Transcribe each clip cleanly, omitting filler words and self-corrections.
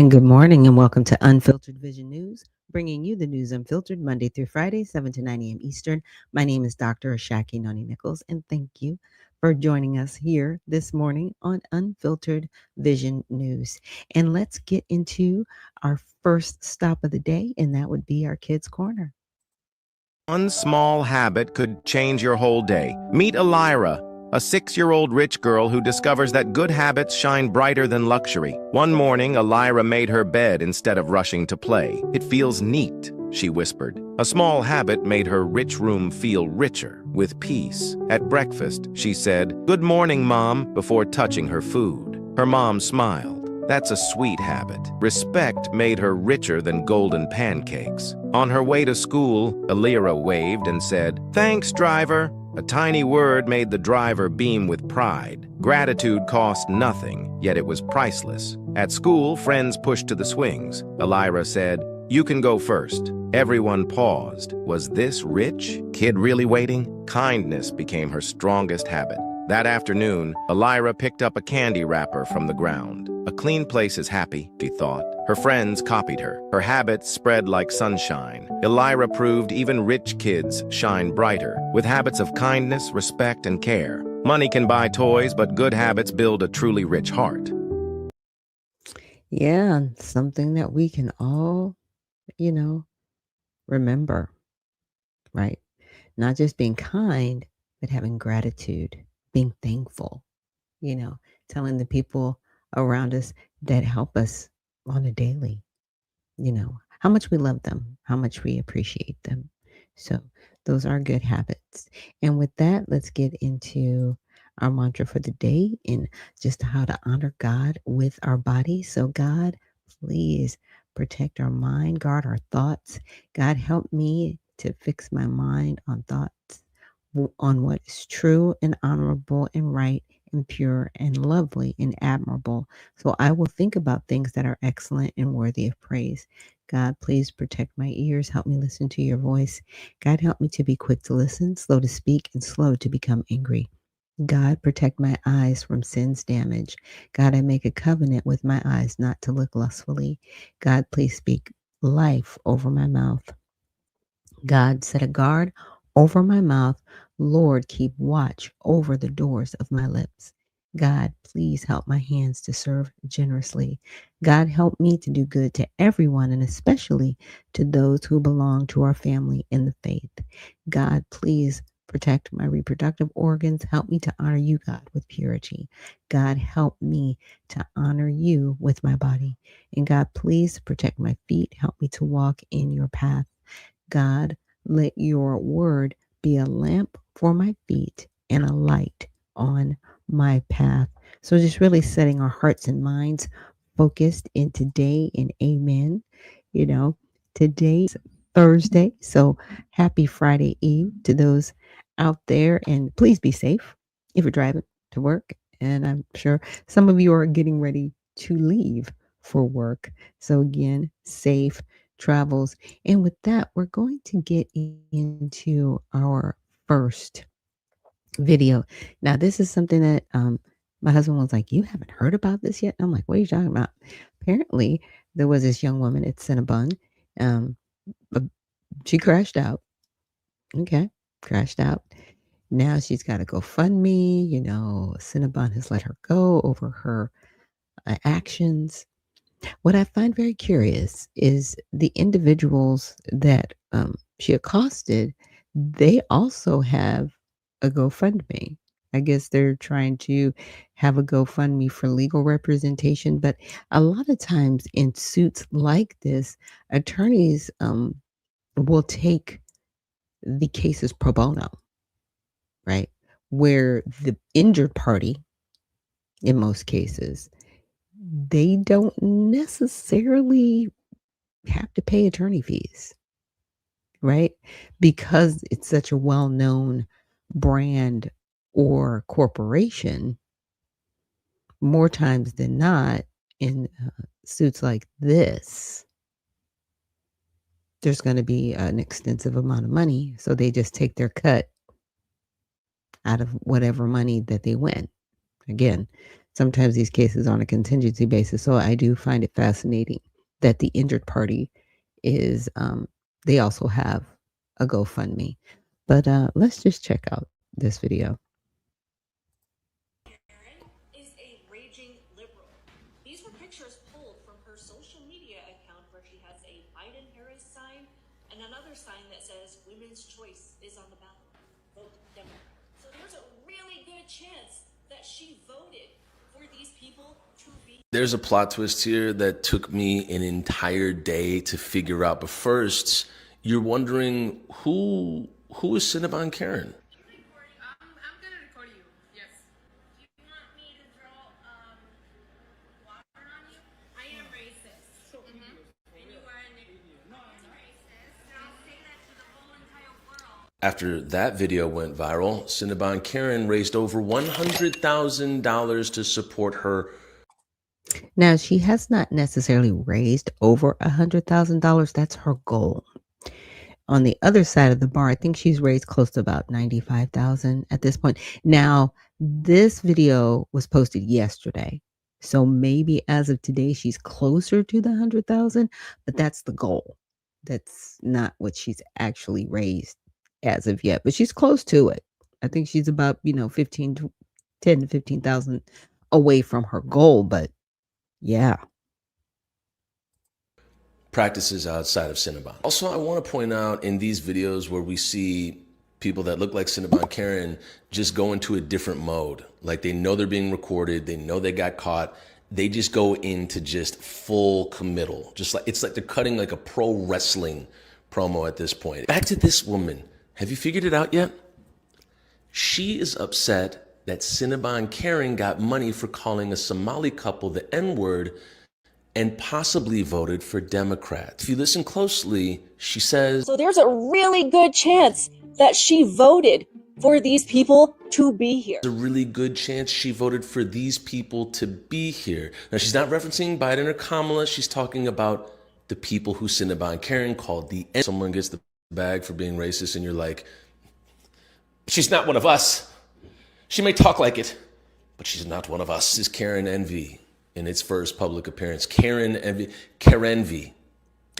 And good morning and welcome to Unfiltered Vision News, bringing you the news unfiltered Monday through Friday, 7 to 9 a.m. Eastern. My name is Dr. Ashaki Noni Nichols, and thank you for joining us here this morning on Unfiltered Vision News. And let's get into our first stop of the day, and that would be our Kids Corner. One small habit could change your whole day. Meet Elira, a 6-year-old rich girl who discovers that good habits shine brighter than luxury. One morning, Elira made her bed instead of rushing to play. "It feels neat," she whispered. A small habit made her rich room feel richer, with peace. At breakfast, she said, "Good morning, Mom," before touching her food. Her mom smiled. That's a sweet habit. Respect made her richer than golden pancakes. On her way to school, Elira waved and said, "Thanks, driver." A tiny word made the driver beam with pride. Gratitude cost nothing, yet it was priceless. At school, friends pushed to the swings. Elira said, "You can go first." Everyone paused. Was this rich kid really waiting? Kindness became her strongest habit. That afternoon, Elira picked up a candy wrapper from the ground. A clean place is happy, she thought. Her friends copied her. Her habits spread like sunshine. Elira proved even rich kids shine brighter, with habits of kindness, respect, and care. Money can buy toys, but good habits build a truly rich heart. Yeah, something that we can all, remember, right? Not just being kind, but having gratitude, being thankful, telling the people around us that help us on a daily, how much we love them, how much we appreciate them. So those are good habits. And with that, let's get into our mantra for the day and just how to honor God with our body. So God, please protect our mind, guard our thoughts. God, help me to fix my mind on thoughts on what is true and honorable and right and pure and lovely and admirable. So I will think about things that are excellent and worthy of praise. God, please protect my ears. Help me listen to your voice. God, help me to be quick to listen, slow to speak, and slow to become angry. God, protect my eyes from sin's damage. God, I make a covenant with my eyes not to look lustfully. God, please speak life over my mouth. God, set a guard over my mouth. Lord, keep watch over the doors of my lips. God, please help my hands to serve generously. God, help me to do good to everyone and especially to those who belong to our family in the faith. God, please protect my reproductive organs. Help me to honor you, God, with purity. God, help me to honor you with my body. And God, please protect my feet. Help me to walk in your path. God, let your word be a lamp for my feet and a light on my path. So just really setting our hearts and minds focused in today and amen. You know, today's Thursday. So happy Friday Eve to those out there. And please be safe if you're driving to work. And I'm sure some of you are getting ready to leave for work. So again, safe travels. And with that, we're going to get into our first video. Now, this is something that my husband was like, "You haven't heard about this yet?" I'm like, "What are you talking about?" Apparently, there was this young woman at Cinnabon. Um, but she crashed out. Okay, crashed out. Now she's got to GoFundMe. Cinnabon has let her go over her actions. What I find very curious is the individuals that she accosted, they also have a GoFundMe. I guess they're trying to have a GoFundMe for legal representation. But a lot of times in suits like this, attorneys will take the cases pro bono, right? Where the injured party, in most cases, they don't necessarily have to pay attorney fees, right? Because it's such a well-known brand or corporation, more times than not, in suits like this, there's going to be an extensive amount of money. So they just take their cut out of whatever money that they win. Again, sometimes these cases on a contingency basis. So I do find it fascinating that the injured party is, they also have a GoFundMe. But let's just check out this video. Is a raging liberal. These were pictures pulled from her social media account where she has a Biden Harris sign and another sign that says women's choice is on the ballot. Vote Democrat. So there's a really good chance that she voted for these people to be. There's a plot twist here that took me an entire day to figure out. But first, you're wondering who is Cinnabon Karen? I'm gonna record you. Yes. Do you want me to throw water on you? I am racist. And you are racist. And I'll say that to the whole entire world. After that video went viral, Cinnabon Karen raised over $100,000 to support her. Now, she has not necessarily raised over $100,000. That's her goal. On the other side of the bar, I think she's raised close to about 95,000 at this point. Now, this video was posted yesterday. So maybe as of today, she's closer to the 100,000, but that's the goal. That's not what she's actually raised as of yet, but she's close to it. I think she's about, 10 to 15,000 away from her goal, but yeah. Practices outside of Cinnabon. Also, I want to point out in these videos where we see people that look like Cinnabon Karen just go into a different mode. Like they know they're being recorded, they know they got caught. They just go into just full committal. Just like it's like they're cutting like a pro wrestling promo at this point. Back to this woman. Have you figured it out yet? She is upset that Cinnabon Karen got money for calling a Somali couple the N-word and possibly voted for Democrats. If you listen closely, she says, So there's a really good chance that she voted for these people to be here. there's a really good chance she voted for these people to be here. Now, she's not referencing Biden or Kamala. She's talking about the people who Cinnabon Karen called the N. Someone gets the bag for being racist and you're like, she's not one of us. She may talk like it, but she's not one of us. This is Karen Envy in its first public appearance. Karen Envy.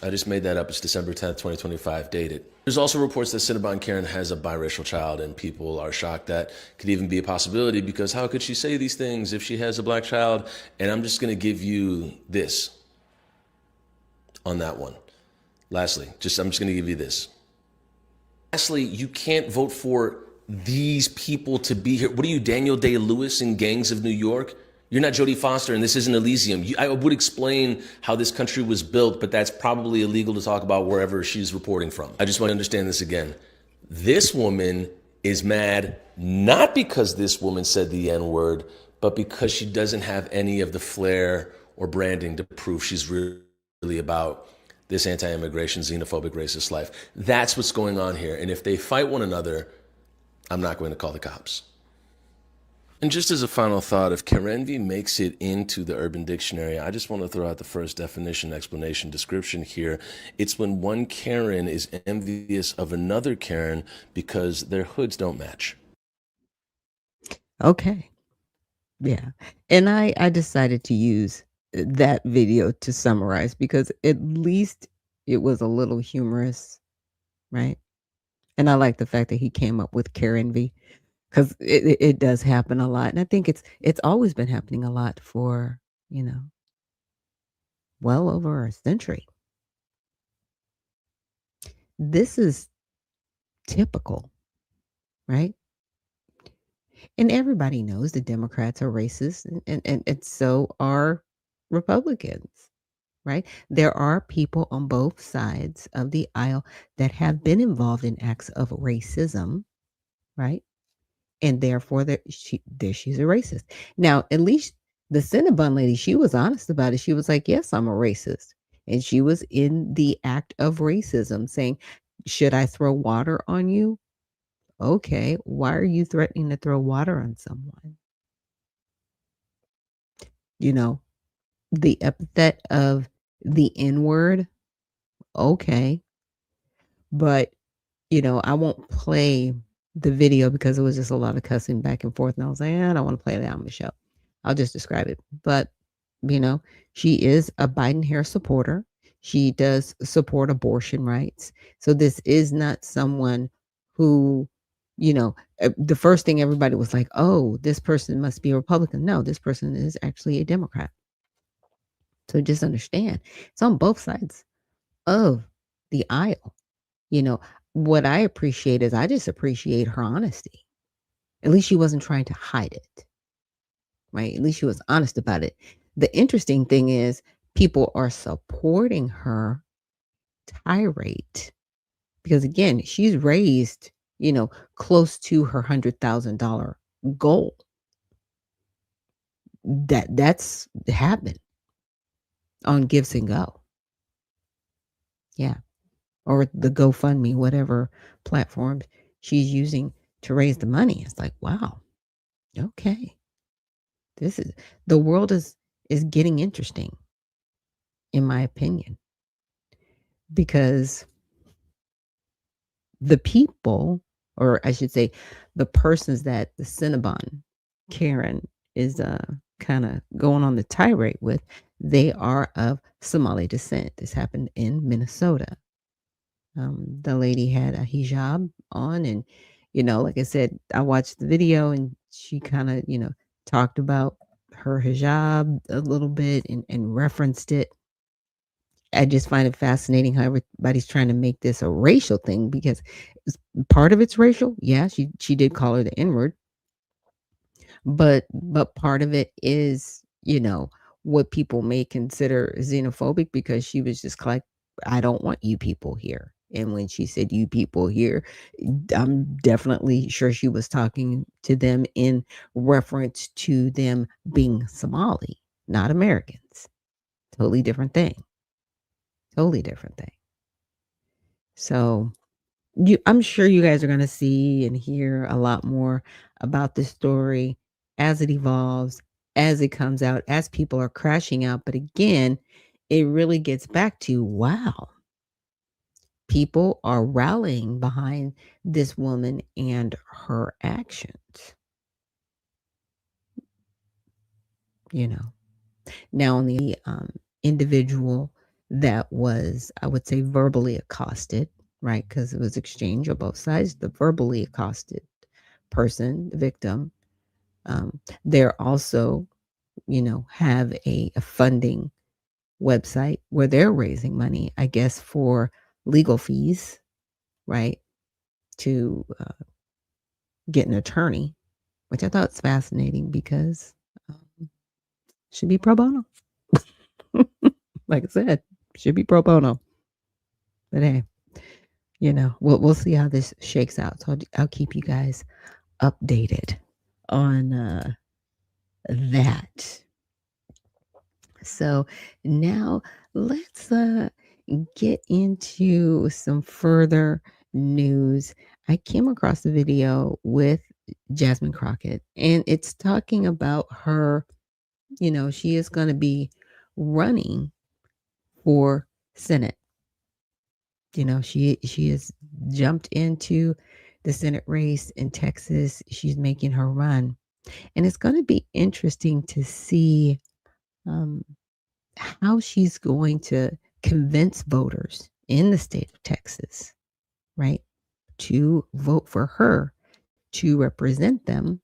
I just made that up. It's December 10th, 2025, dated. There's also reports that Cinnabon Karen has a biracial child, and people are shocked that could even be a possibility because how could she say these things if she has a black child? And I'm just going to give you this on that one. Lastly, I'm just going to give you this. Lastly, you can't vote for these people to be here. What are you, Daniel Day-Lewis in Gangs of New York? You're not Jodie Foster, and this isn't Elysium. I would explain how this country was built, but that's probably illegal to talk about wherever she's reporting from. I just want to understand this again. This woman is mad not because this woman said the N-word, but because she doesn't have any of the flair or branding to prove she's really about this anti-immigration, xenophobic, racist life. That's what's going on here. And if they fight one another, I'm not going to call the cops. And just as a final thought, if Karenvi makes it into the Urban Dictionary, I just want to throw out the first definition, explanation, description here. It's when one Karen is envious of another Karen because their hoods don't match. Okay. Yeah. And I decided to use that video to summarize because at least it was a little humorous, right? And I like the fact that he came up with Karen V because it does happen a lot. And I think it's always been happening a lot for, well over a century. This is typical, right? And everybody knows the Democrats are racist, and so are Republicans, right? There are people on both sides of the aisle that have been involved in acts of racism, right? And therefore, she's a racist. Now, at least the Cinnabon lady, she was honest about it. She was like, yes, I'm a racist. And she was in the act of racism saying, should I throw water on you? Okay, why are you threatening to throw water on someone? The epithet of the N-word, okay. But, I won't play the video because it was just a lot of cussing back and forth. And I was like, I don't want to play that on the show. I'll just describe it. But, you know, she is a Biden-Harris supporter. She does support abortion rights. So this is not someone who, the first thing everybody was like, "Oh, this person must be a Republican." No, this person is actually a Democrat. So just understand, it's on both sides of the aisle. You know, what I appreciate is I just appreciate her honesty. At least she wasn't trying to hide it, right? At least she was honest about it. The interesting thing is people are supporting her tirade because again, she's raised, close to her $100,000 goal. That's happened on Gives and Go. Yeah. Or the GoFundMe, whatever platform she's using to raise the money. It's like, wow, okay. This is the world is getting interesting, in my opinion, because the people, or I should say, the persons that the Cinnabon Karen is kind of going on the tirade with, they are of Somali descent. This happened in Minnesota. The lady had a hijab on, and like I said, I watched the video, and she kind of talked about her hijab a little bit and referenced it. I just find it fascinating how everybody's trying to make this a racial thing because part of it's racial. Yeah, she did call her the N word, but part of it is what people may consider xenophobic because she was just like, I don't want you people here. And when she said you people here, I'm definitely sure she was talking to them in reference to them being Somali, not Americans. Totally different thing. Totally different thing. So I'm sure you guys are going to see and hear a lot more about this story as it evolves, as it comes out, as people are crashing out. But again, it really gets back to, wow, people are rallying behind this woman and her actions. Now on the individual that was, I would say, verbally accosted, right? Because it was exchange on both sides. The verbally accosted person, the victim, they're also, have a funding website where they're raising money, I guess, for legal fees, right? To get an attorney, which I thought was fascinating because should be pro bono. Like I said, should be pro bono. But hey, we'll see how this shakes out. So I'll keep you guys updated on that. So now let's get into some further news. I came across a video with Jasmine Crockett, and it's talking about her. She is going to be running for Senate. She has jumped into the Senate race in Texas. She's making her run, and it's going to be interesting to see um, how she's going to convince voters in the state of Texas, right, to vote for her to represent them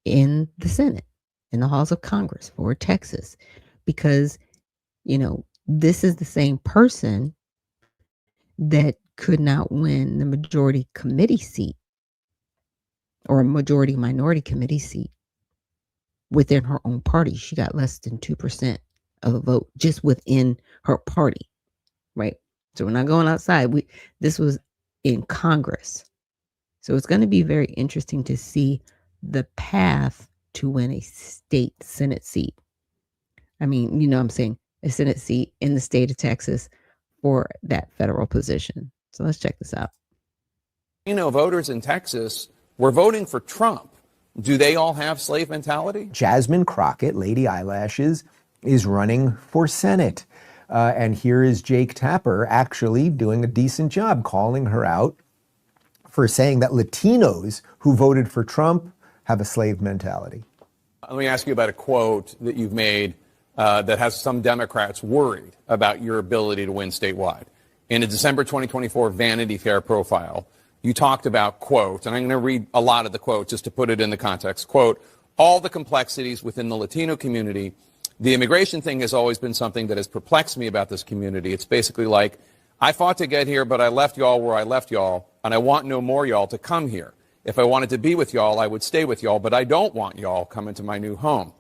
in the Senate, in the halls of Congress for Texas, because, this is the same person that could not win the majority committee seat or a majority minority committee seat within her own party. She got less than 2% of the vote just within her party, right? So we're not going outside. This was in Congress. So it's going to be very interesting to see the path to win a state Senate seat. I mean, I'm saying a Senate seat in the state of Texas for that federal position. So let's check this out. Voters in Texas were voting for Trump. Do they all have slave mentality? Jasmine Crockett, Lady Eyelashes, is running for Senate. And here is Jake Tapper actually doing a decent job calling her out for saying that Latinos who voted for Trump have a slave mentality. Let me ask you about a quote that you've made that has some Democrats worried about your ability to win statewide. In a December 2024 Vanity Fair profile, you talked about, quote, and I'm going to read a lot of the quote just to put it in the context, quote, all the complexities within the Latino community. The immigration thing has always been something that has perplexed me about this community. It's basically like, I fought to get here, but I left y'all where I left y'all, and I want no more y'all to come here. If I wanted to be with y'all, I would stay with y'all, but I don't want y'all coming to my new home.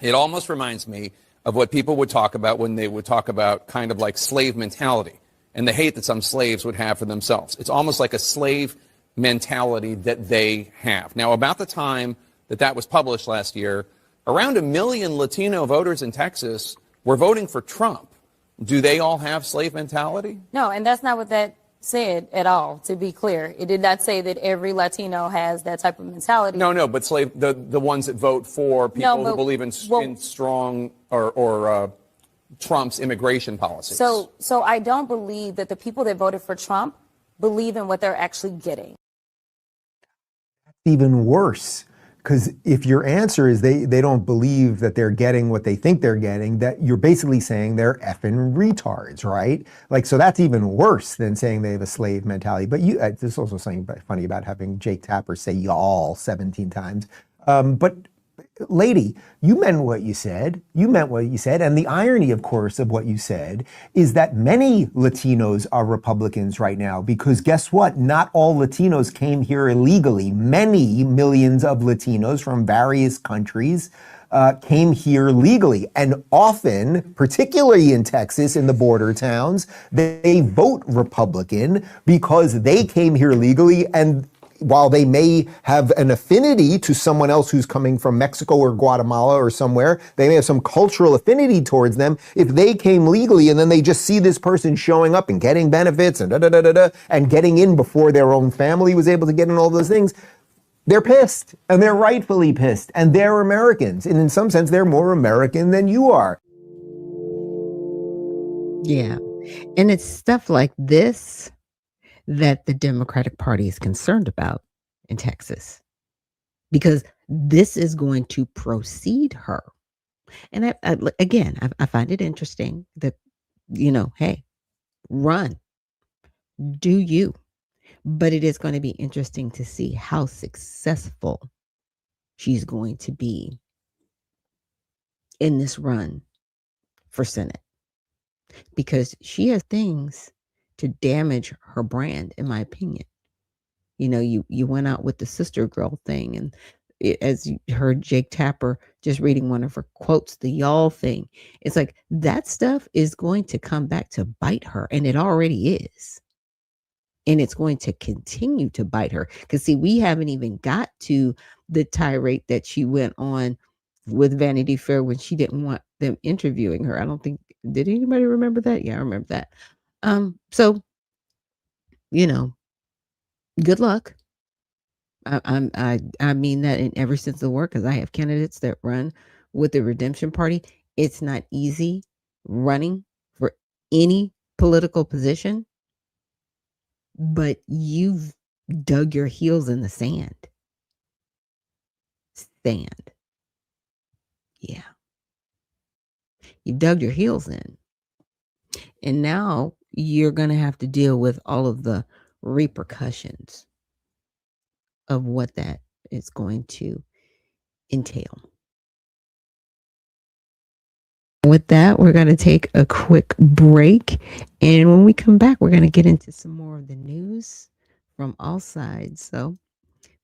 It almost reminds me of what people would talk about when they would talk about kind of like slave mentality and the hate that some slaves would have for themselves. It's almost like a slave mentality that they have. Now, about the time that that was published last year, around 1 million Latino voters in Texas were voting for Trump. Do they all have slave mentality? No, and that's not what that said at all, to be clear. It did not say that every Latino has that type of mentality. No, but the ones that vote for people who believe in strong or Trump's immigration policies. So I don't believe that the people that voted for Trump believe in what they're actually getting. Even worse. Because if your answer is they don't believe that they're getting what they think they're getting, that you're basically saying they're effing retards, right? Like, so that's even worse than saying they have a slave mentality. But there's also something funny about having Jake Tapper say y'all 17 times. But lady, you meant what you said. You meant what you said. And the irony, of course, of what you said is that many Latinos are Republicans right now because guess what? Not all Latinos came here illegally. Many millions of Latinos from various countries came here legally. And often, particularly in Texas, in the border towns, they vote Republican because they came here legally, and while they may have an affinity to someone else who's coming from Mexico or Guatemala or somewhere, they may have some cultural affinity towards them. If they came legally and then they just see this person showing up and getting benefits and and getting in before their own family was able to get in, all those things, they're pissed, and they're rightfully pissed, and they're Americans. And in some sense, they're more American than you are. Yeah. And it's stuff like this that the Democratic Party is concerned about in Texas, because this is going to proceed her. And I find it interesting that, hey, run, do you. But it is going to be interesting to see how successful she's going to be in this run for Senate, because she has things to damage her brand, in my opinion. You went out with the sister girl thing, and as you heard Jake Tapper just reading one of her quotes, the y'all thing. It's like that stuff is going to come back to bite her, and it already is. And it's going to continue to bite her. Because, see, we haven't even got to the tirade that she went on with Vanity Fair when she didn't want them interviewing her. I don't think, did anybody remember that? Yeah, I remember that. So, good luck. I mean that in every sense of the word, because I have candidates that run with the Redemption Party. It's not easy running for any political position, but you've dug your heels in the sand. Yeah. You dug your heels in. And now you're going to have to deal with all of the repercussions of what that is going to entail. With that, we're going to take a quick break. And when we come back, we're going to get into some more of the news from all sides. So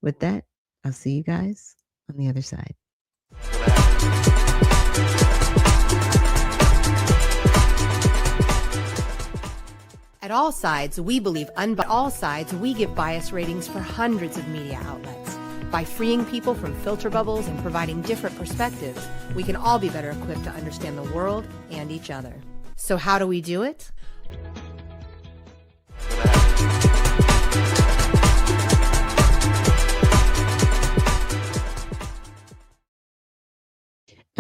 with that, I'll see you guys on the other side. At All Sides, we believe all sides, we give bias ratings for hundreds of media outlets. By freeing people from filter bubbles and providing different perspectives, we can all be better equipped to understand the world and each other. So how do we do it?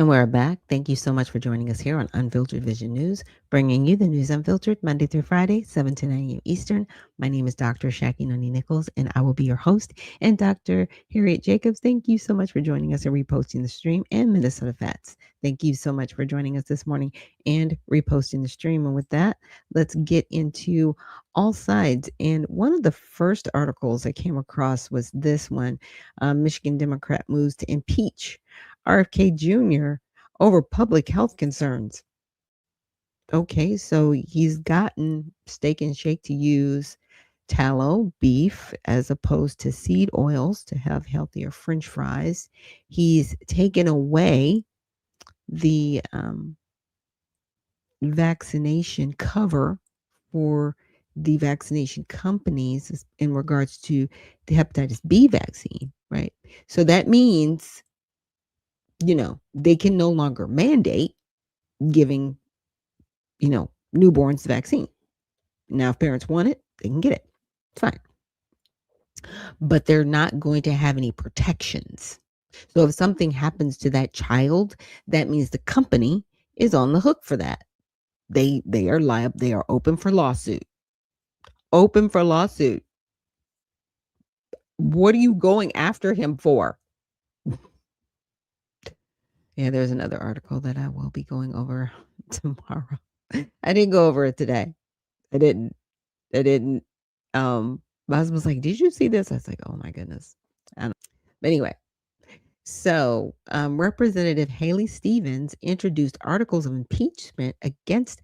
And we're back. Thank you so much for joining us here on Unfiltered Vision News, bringing you the news unfiltered Monday through Friday, 7 to 9 a.m. Eastern. My name is Dr. Ashaki Noni Nichols, and I will be your host. And Dr. Harriet Jacobs, thank you so much for joining us and reposting the stream. And Minnesota Fats, thank you so much for joining us this morning and reposting the stream. And with that, let's get into all sides. And one of the first articles I came across was this one. Michigan Democrat moves to impeach RFK Jr. over public health concerns. Okay, so he's gotten Steak and Shake to use tallow beef as opposed to seed oils to have healthier French fries. He's taken away the vaccination cover for the vaccination companies in regards to the hepatitis B vaccine, right? So that means, they can no longer mandate giving, newborns the vaccine. Now, if parents want it, they can get it. It's fine. But they're not going to have any protections. So if something happens to that child, that means the company is on the hook for that. They are liable. They are open for lawsuit. Open for lawsuit. What are you going after him for? Yeah, there's another article that I will be going over tomorrow. I didn't go over it today. I didn't. My husband was like, "Did you see this?" I was like, "Oh my goodness." But anyway, so Representative Haley Stevens introduced articles of impeachment against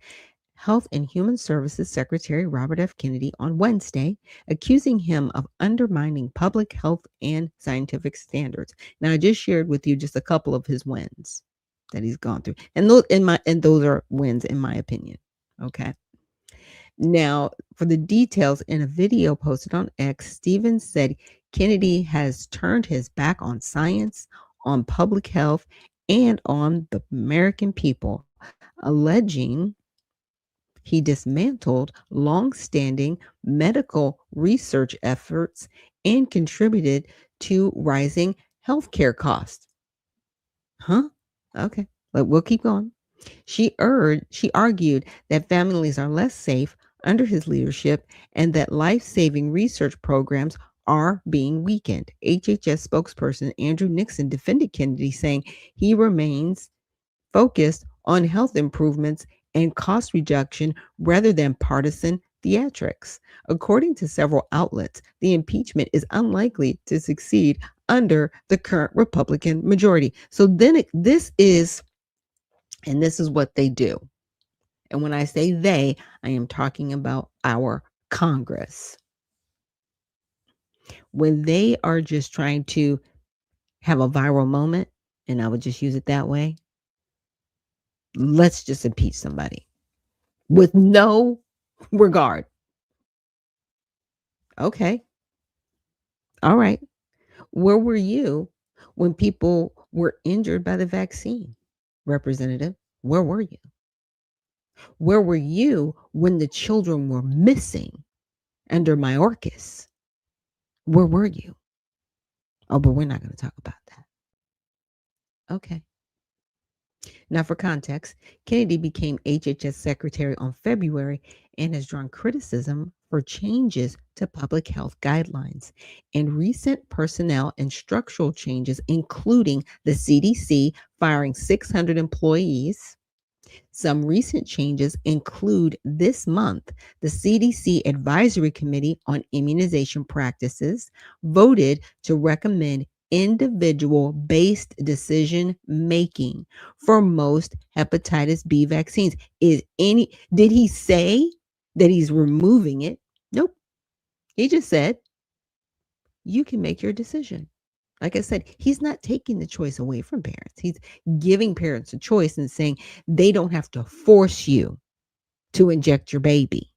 Health and Human Services Secretary Robert F. Kennedy on Wednesday, accusing him of undermining public health and scientific standards. Now, I just shared with you just a couple of his wins that he's gone through, and those are wins in my opinion. Okay. Now, for the details, in a video posted on X, Stevens said Kennedy has turned his back on science, on public health, and on the American people, alleging he dismantled long-standing medical research efforts and contributed to rising healthcare costs. Huh? Okay, but we'll keep going. She argued that families are less safe under his leadership and that life-saving research programs are being weakened. HHS spokesperson Andrew Nixon defended Kennedy, saying he remains focused on health improvements and cost reduction rather than partisan theatrics. According to several outlets, the impeachment is unlikely to succeed under the current Republican majority. So then this is what they do. And when I say they, I am talking about our Congress. When they are just trying to have a viral moment, and I would just use it that way, let's just impeach somebody with no regard. Okay. All right. Where were you when people were injured by the vaccine, Representative? Where were you? Where were you when the children were missing under Mayorkas? Where were you? Oh, but we're not going to talk about that. Okay. Now, for context, Kennedy became HHS secretary on February and has drawn criticism for changes to public health guidelines and recent personnel and structural changes, including the CDC firing 600 employees. Some recent changes include this month, the CDC Advisory Committee on Immunization Practices voted to recommend individual-based decision making for most hepatitis B vaccines. Did he say that he's removing it? Nope. He just said you can make your decision. Like I said, he's not taking the choice away from parents. He's giving parents a choice and saying they don't have to force you to inject your baby.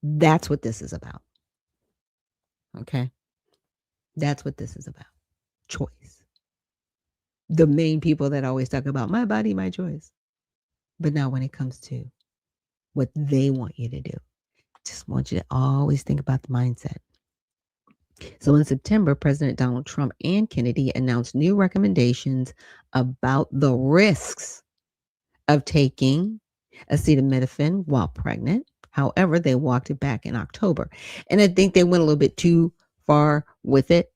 That's what this is about. Okay? That's what this is about. Choice. The main people that always talk about my body, my choice. But now when it comes to what they want you to do, just want you to always think about the mindset. So in September, President Donald Trump and Kennedy announced new recommendations about the risks of taking acetaminophen while pregnant. However, they walked it back in October. And I think they went a little bit too far with it,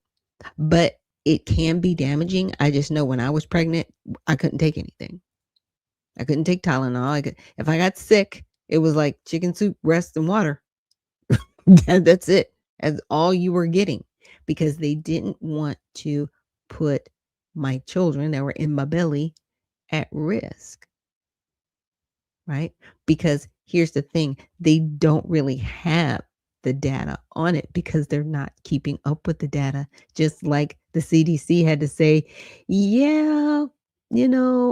but it can be damaging. I just know when I was pregnant, I couldn't take anything. I couldn't take Tylenol. If I got sick, it was like chicken soup, breast, and water. That's it. That's all you were getting because they didn't want to put my children that were in my belly at risk, right? Because here's the thing, they don't really have the data on it because they're not keeping up with the data, just like the CDC had to say, yeah,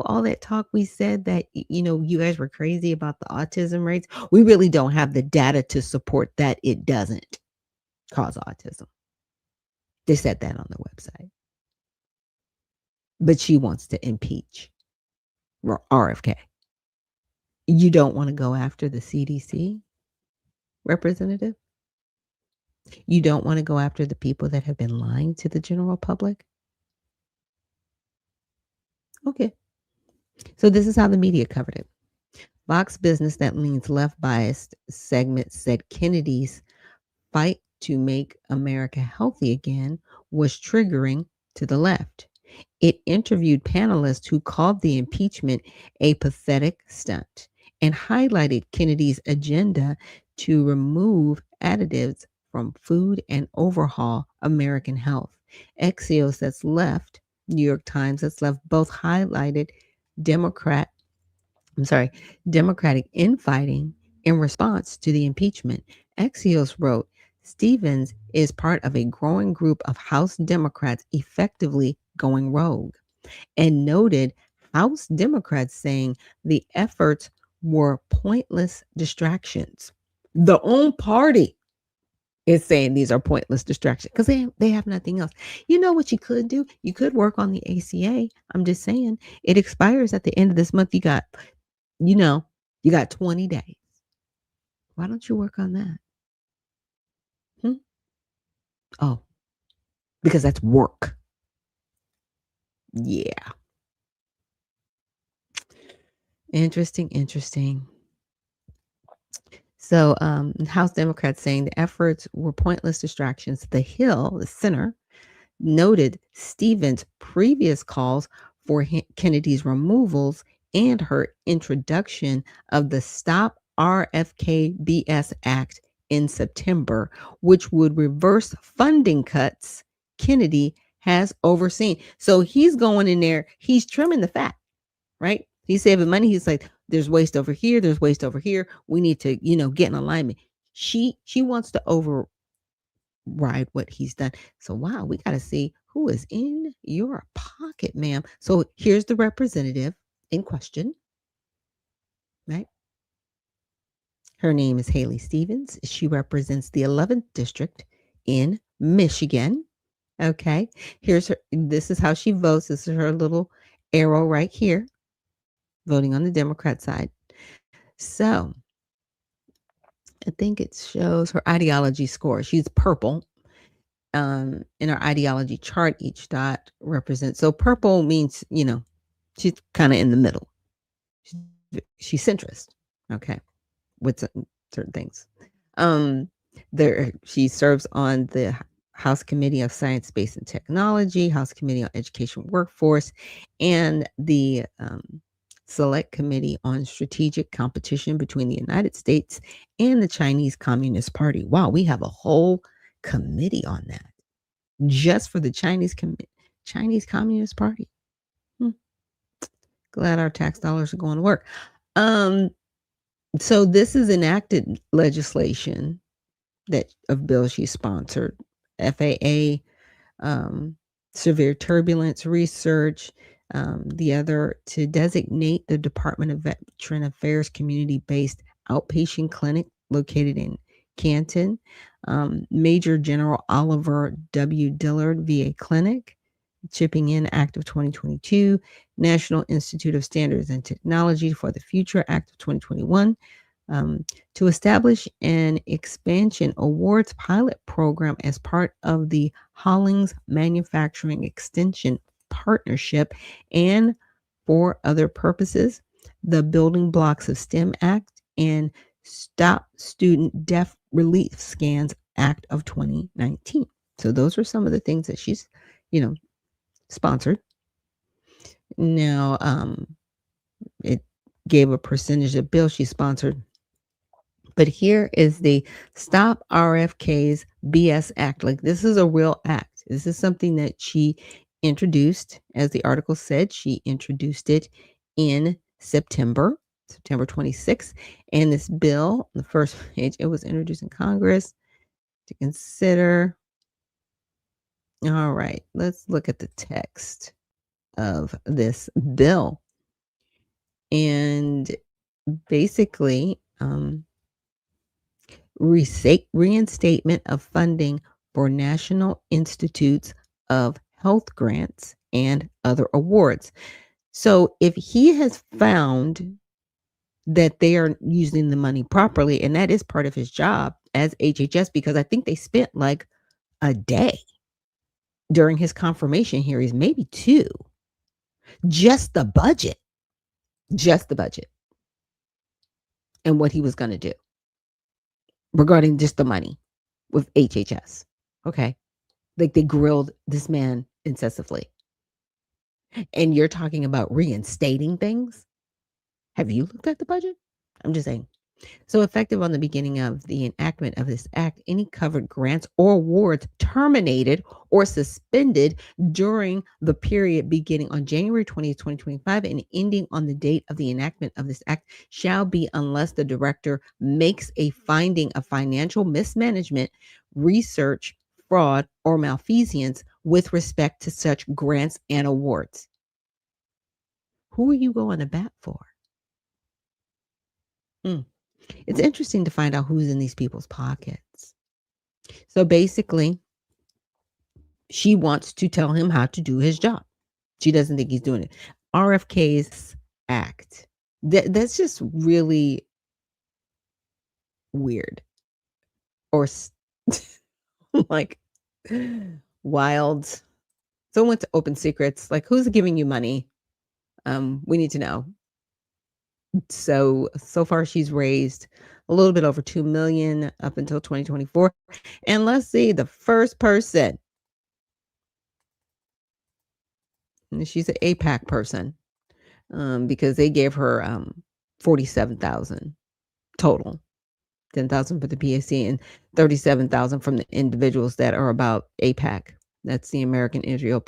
all that talk we said that, you guys were crazy about the autism rates. We really don't have the data to support that it doesn't cause autism. They said that on the website. But she wants to impeach RFK. You don't want to go after the CDC representative? You don't want to go after the people that have been lying to the general public? Okay. So this is how the media covered it. Fox Business, that leans left biased segment, said Kennedy's fight to make America healthy again was triggering to the left. It interviewed panelists who called the impeachment a pathetic stunt and highlighted Kennedy's agenda to remove additives from food and overhaul American health. Axios, that's left, New York Times, that's left, both highlighted Democratic infighting in response to the impeachment. Axios wrote, Stevens is part of a growing group of House Democrats effectively going rogue, and noted House Democrats saying the efforts were pointless distractions. The own party is saying these are pointless distractions because they have nothing else. You know what you could do? You could work on the ACA. I'm just saying it expires at the end of this month. You got 20 days. Why don't you work on that? Oh, because that's work. Yeah. Interesting. So, House Democrats saying the efforts were pointless distractions. The Hill, the center, noted Stevens' previous calls for Kennedy's removals and her introduction of the Stop RFK BS Act in September, which would reverse funding cuts Kennedy has overseen. So he's going in there, he's trimming the fat, right? He's saving money. He's like, there's waste over here, there's waste over here. We need to, get in alignment. She wants to override what he's done. So wow, we got to see who is in your pocket, ma'am. So here's the representative in question, right? Her name is Haley Stevens. She represents the 11th district in Michigan. Okay. This is how she votes. This is her little arrow right here, voting on the Democrat side. So I think it shows her ideology score. She's purple. In her ideology chart, each dot represents. So purple means, she's kind of in the middle. She's centrist. Okay. With certain things. She serves on the House Committee of Science, Space, and Technology, House Committee on Education Workforce, and the Select Committee on Strategic Competition between the United States and the Chinese Communist Party. Wow, we have a whole committee on that just for the Chinese Communist Party. Glad our tax dollars are going to work. So this is enacted legislation of bills she sponsored. FAA, severe turbulence research, the other to designate the Department of Veteran Affairs community-based outpatient clinic located in Canton, Major General Oliver W. Dillard VA Clinic, Chipping In Act of 2022, National Institute of Standards and Technology for the Future Act of 2021, to establish an expansion awards pilot program as part of the Hollings Manufacturing Extension Partnership and for other purposes, the Building Blocks of STEM Act and Stop Student Deaf Relief Scans Act of 2019. So those are some of the things that she's, sponsored. Now, it gave a percentage of bills she sponsored. But here is the Stop RFK's BS Act. Like, this is a real act. This is something that she introduced, as the article said, she introduced it in September 26th. And this bill, the first page, it was introduced in Congress to consider. All right, let's look at the text of this bill. And basically, reinstatement of funding for National Institutes of Health grants and other awards. So if he has found that they are using the money properly, and that is part of his job as HHS, because I think they spent like a day during his confirmation hearings, maybe two, just the budget and what he was going to do regarding just the money with HHS. Okay. Like, they grilled this man incessantly. And you're talking about reinstating things? Have you looked at the budget? I'm just saying. So effective on the beginning of the enactment of this act, any covered grants or awards terminated or suspended during the period beginning on January 20th, 2025 and ending on the date of the enactment of this act shall be unless the director makes a finding of financial mismanagement, research, fraud, or malfeasance with respect to such grants and awards. Who are you going to bat for? It's interesting to find out who's in these people's pockets. So basically, she wants to tell him how to do his job. She doesn't think he's doing it. RFK's act. That's just really weird. Or like wild. Someone went to Open Secrets. Like, who's giving you money? We need to know. So far she's raised a little bit over 2 million up until 2024. And let's see, the first person. She's an APAC person, because they gave her 47,000 total. 10,000 for the PAC and 37,000 from the individuals that are about APAC. That's the American Israel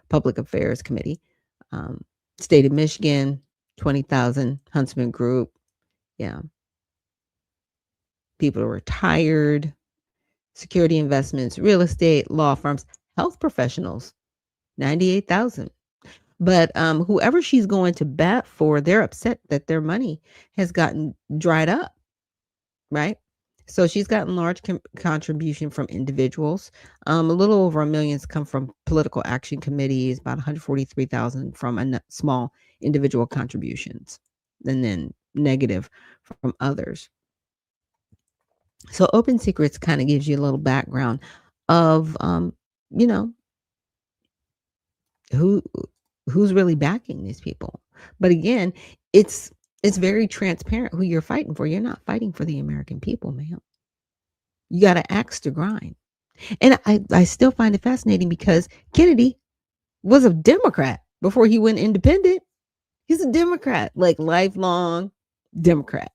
Public Affairs Committee. State of Michigan, 20,000. Huntsman Group. Yeah. People are retired. Security investments, real estate, law firms, health professionals, 98,000. But whoever she's going to bat for, they're upset that their money has gotten dried up, right? So she's gotten large contribution from individuals. A little over $1 million come from political action committees, about 143,000 from small individual contributions, and then negative from others. So Open Secrets kind of gives you a little background of, who's really backing these people. But again, it's very transparent who you're fighting for. You're not fighting for the American people, man. You got to axe to grind. And I still find it fascinating because Kennedy was a Democrat before he went independent. He's a Democrat, like lifelong Democrat.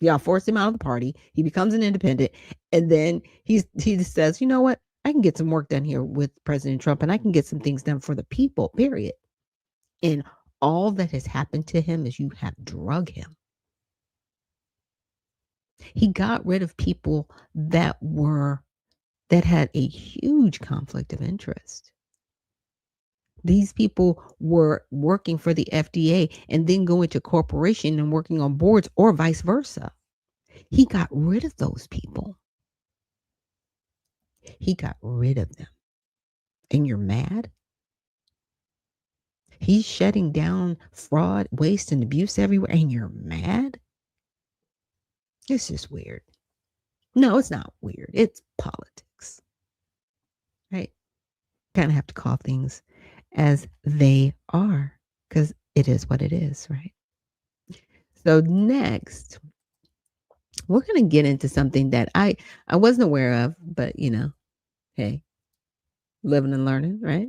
Y'all forced him out of the party. He becomes an independent. And then he just says, you know what? I can get some work done here with President Trump, and I can get some things done for the people, period. And all that has happened to him is you have drug him. He got rid of people that had a huge conflict of interest. These people were working for the FDA and then going to corporation and working on boards, or vice versa. He got rid of those people. He got rid of them. And you're mad? He's shutting down fraud, waste, and abuse everywhere, and you're mad? It's just weird. No, it's not weird. It's politics, right? Kind of have to call things as they are because it is what it is, right? So next, we're going to get into something that I wasn't aware of, but hey, living and learning, right?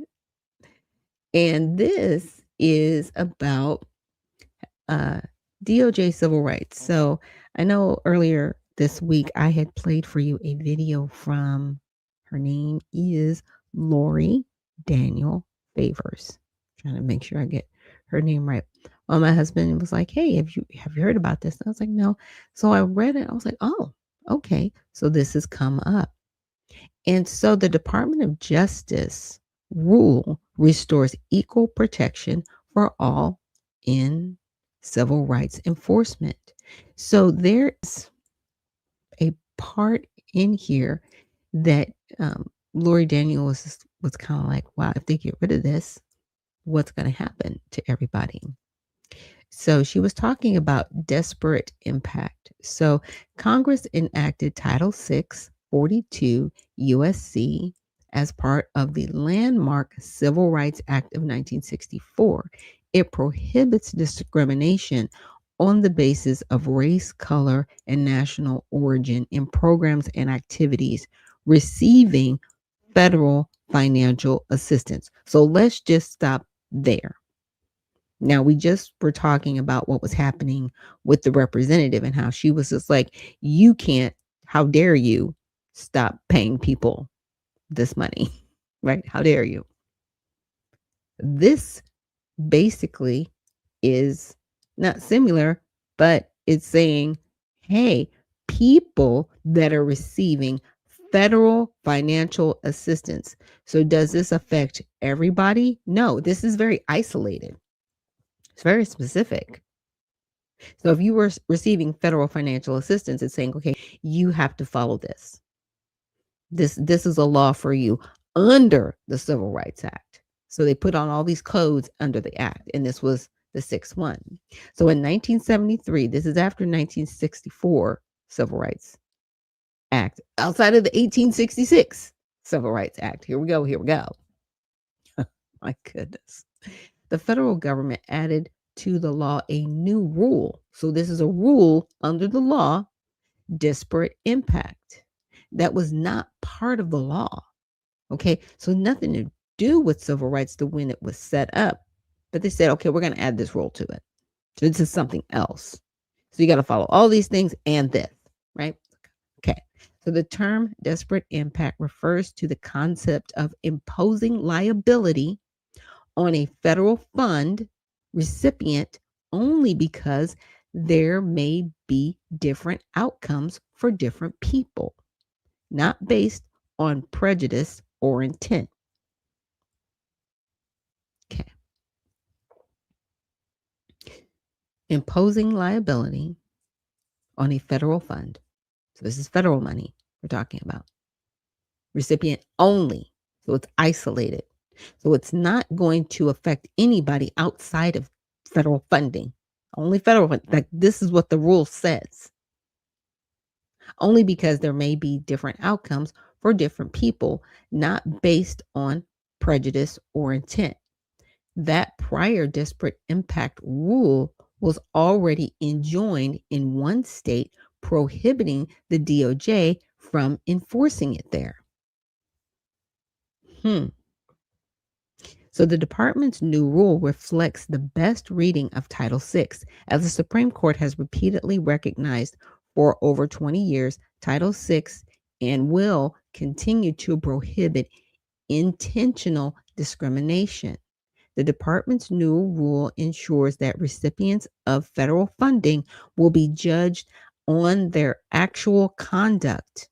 And this is about uh, DOJ civil rights. So I know earlier this week I had played for you a video from, her name is Lori Daniel Favors. Trying to make sure I get her name right. Well, my husband was like, "Hey, have you heard about this?" And I was like, "No." So I read it. I was like, "Oh, okay. So this has come up." And so the Department of Justice rule restores equal protection for all in civil rights enforcement. So there's a part in here that Lori Daniel was kind of like, wow, if they get rid of this, what's going to happen to everybody? So she was talking about desperate impact. So Congress enacted Title 6, 42 USC as part of the landmark Civil Rights Act of 1964. It prohibits discrimination on the basis of race, color, and national origin in programs and activities receiving federal financial assistance. So let's just stop there. Now, we just were talking about what was happening with the representative and how she was just like, you can't, how dare you stop paying people this money, right? How dare you? This basically is not similar, but it's saying, hey, people that are receiving federal financial assistance. So, does this affect everybody? No, this is very isolated. It's very specific. So if you were receiving federal financial assistance, it's saying, okay, you have to follow this. This is a law for you under the Civil Rights Act. So they put on all these codes under the act, and this was the sixth one. So in 1973, this is after 1964 Civil Rights Act, outside of the 1866 Civil Rights Act. Here we go. My goodness. The federal government added to the law a new rule. So this is a rule under the law, disparate impact. That was not part of the law. Okay. So nothing to do with civil rights to when it was set up. But they said, okay, we're going to add this rule to it. So this is something else. So you got to follow all these things and this, right? Okay. So the term disparate impact refers to the concept of imposing liability on a federal fund recipient only because there may be different outcomes for different people, not based on prejudice or intent. Okay. Imposing liability on a federal fund. So this is federal money we're talking about. Recipient only. So it's isolated. So it's not going to affect anybody outside of federal funding. Only federal funding. Like this is what the rule says. Only because there may be different outcomes for different people, not based on prejudice or intent. That prior disparate impact rule was already enjoined in one state, prohibiting the DOJ from enforcing it there. So the department's new rule reflects the best reading of Title VI, as the Supreme Court has repeatedly recognized for over 20 years. Title VI and will continue to prohibit intentional discrimination. The department's new rule ensures that recipients of federal funding will be judged on their actual conduct,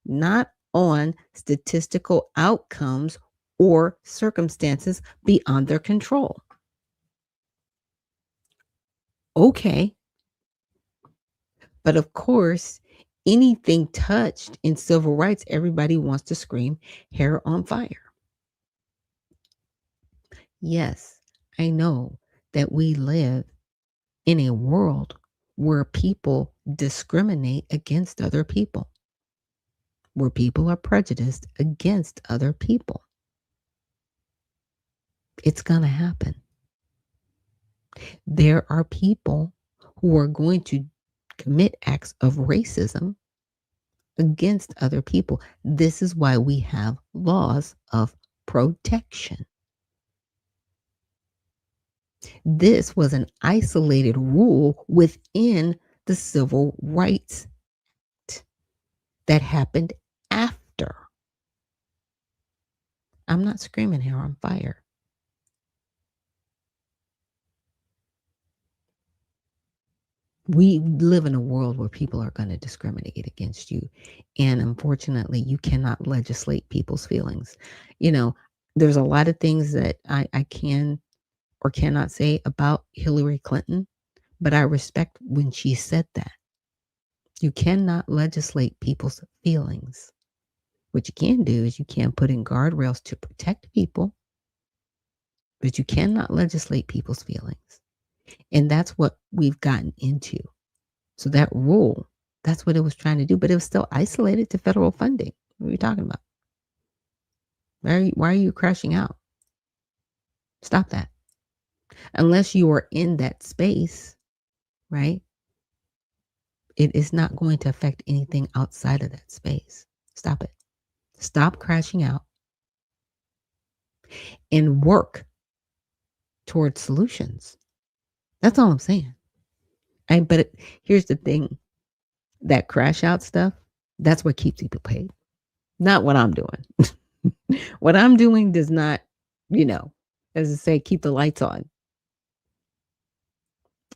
not on statistical outcomes or circumstances beyond their control. Okay. But of course, anything touched in civil rights, everybody wants to scream, hair on fire. Yes, I know that we live in a world where people discriminate against other people, where people are prejudiced against other people. It's going to happen. There are people who are going to commit acts of racism against other people. This is why we have laws of protection. This was an isolated rule within the Civil Rights Act that happened after. I'm not screaming here on fire. We live in a world where people are going to discriminate against you. And unfortunately, you cannot legislate people's feelings. You know, there's a lot of things that I can or cannot say about Hillary Clinton, but I respect when she said that. You cannot legislate people's feelings. What you can do is you can put in guardrails to protect people, but you cannot legislate people's feelings. And that's what we've gotten into. So that rule, that's what it was trying to do, but it was still isolated to federal funding. What are you talking about? Why are you crashing out? Stop that. Unless you are in that space, right? It is not going to affect anything outside of that space. Stop it. Stop crashing out and work towards solutions. That's all I'm saying. Here's the thing. That crash out stuff, that's what keeps people paid. Not what I'm doing. What I'm doing does not, as I say, keep the lights on.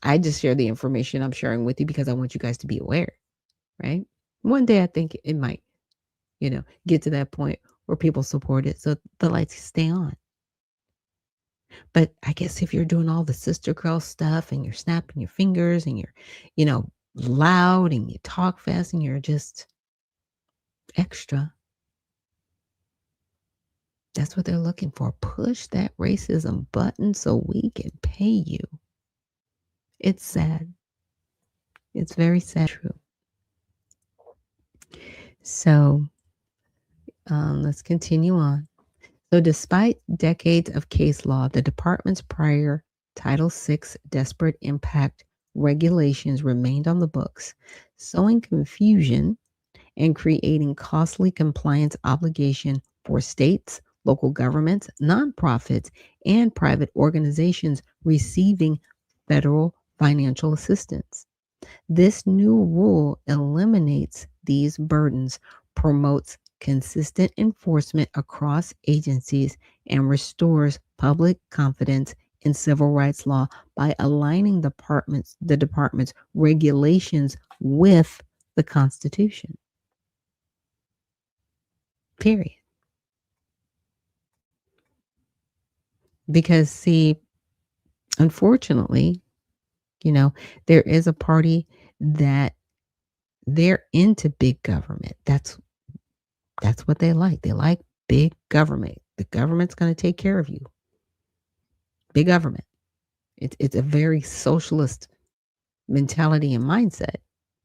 I just share the information I'm sharing with you because I want you guys to be aware, right? One day I think it might, get to that point where people support it so the lights stay on. But I guess if you're doing all the sister girl stuff and you're snapping your fingers and you're, loud and you talk fast and you're just extra, that's what they're looking for. Push that racism button so we can pay you. It's sad. It's very sad. True. So let's continue on. So despite decades of case law, the department's prior Title VI disparate impact regulations remained on the books, sowing confusion and creating costly compliance obligation for states, local governments, nonprofits, and private organizations receiving federal financial assistance. This new rule eliminates these burdens, promotes consistent enforcement across agencies, and restores public confidence in civil rights law by aligning the department's regulations with the Constitution. Period. Because, see, unfortunately, there is a party that they're into big government. That's what they like. They like big government. The government's going to take care of you. Big government. It's a very socialist mentality and mindset.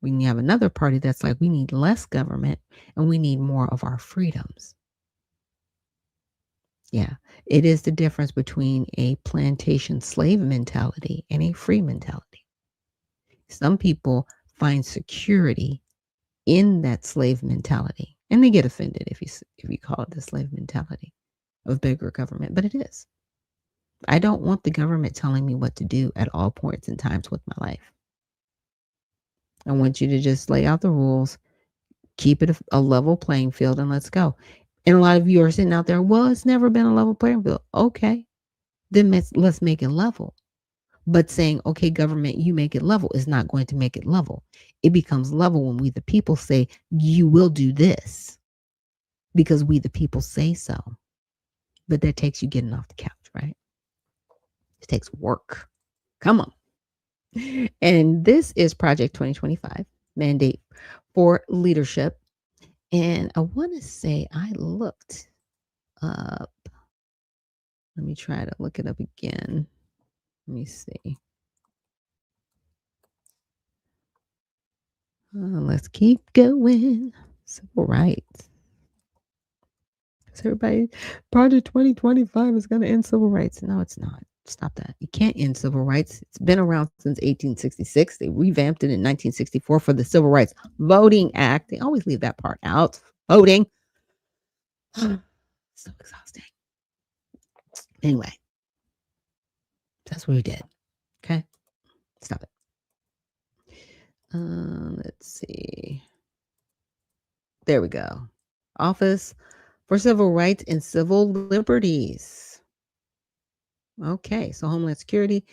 When you have another party that's like, we need less government and we need more of our freedoms. Yeah, it is the difference between a plantation slave mentality and a free mentality. Some people find security in that slave mentality, and they get offended if you call it the slave mentality of bigger government, but it is. I don't want the government telling me what to do at all points and times with my life. I want you to just lay out the rules, keep it a level playing field, and let's go. And a lot of you are sitting out there, well, it's never been a level playing field. Okay, then let's make it level. But saying, okay, government, you make it level is not going to make it level. It becomes level when we, the people, say, you will do this because we, the people, say so. But that takes you getting off the couch, right? It takes work. Come on. And this is Project 2025, Mandate for Leadership. And I want to say I looked up. Let me try to look it up again. Let me see. Let's keep going. Civil rights. So everybody, Project 2025 is going to end civil rights. No, it's not. Stop that. You can't end civil rights. It's been around since 1866. They revamped it in 1964 for the Civil Rights Voting Act. They always leave that part out. Voting. So exhausting. Anyway, that's what we did. Okay. Stop it. Let's see. There we go. Office for Civil Rights and Civil Liberties. Okay, so Homeland Security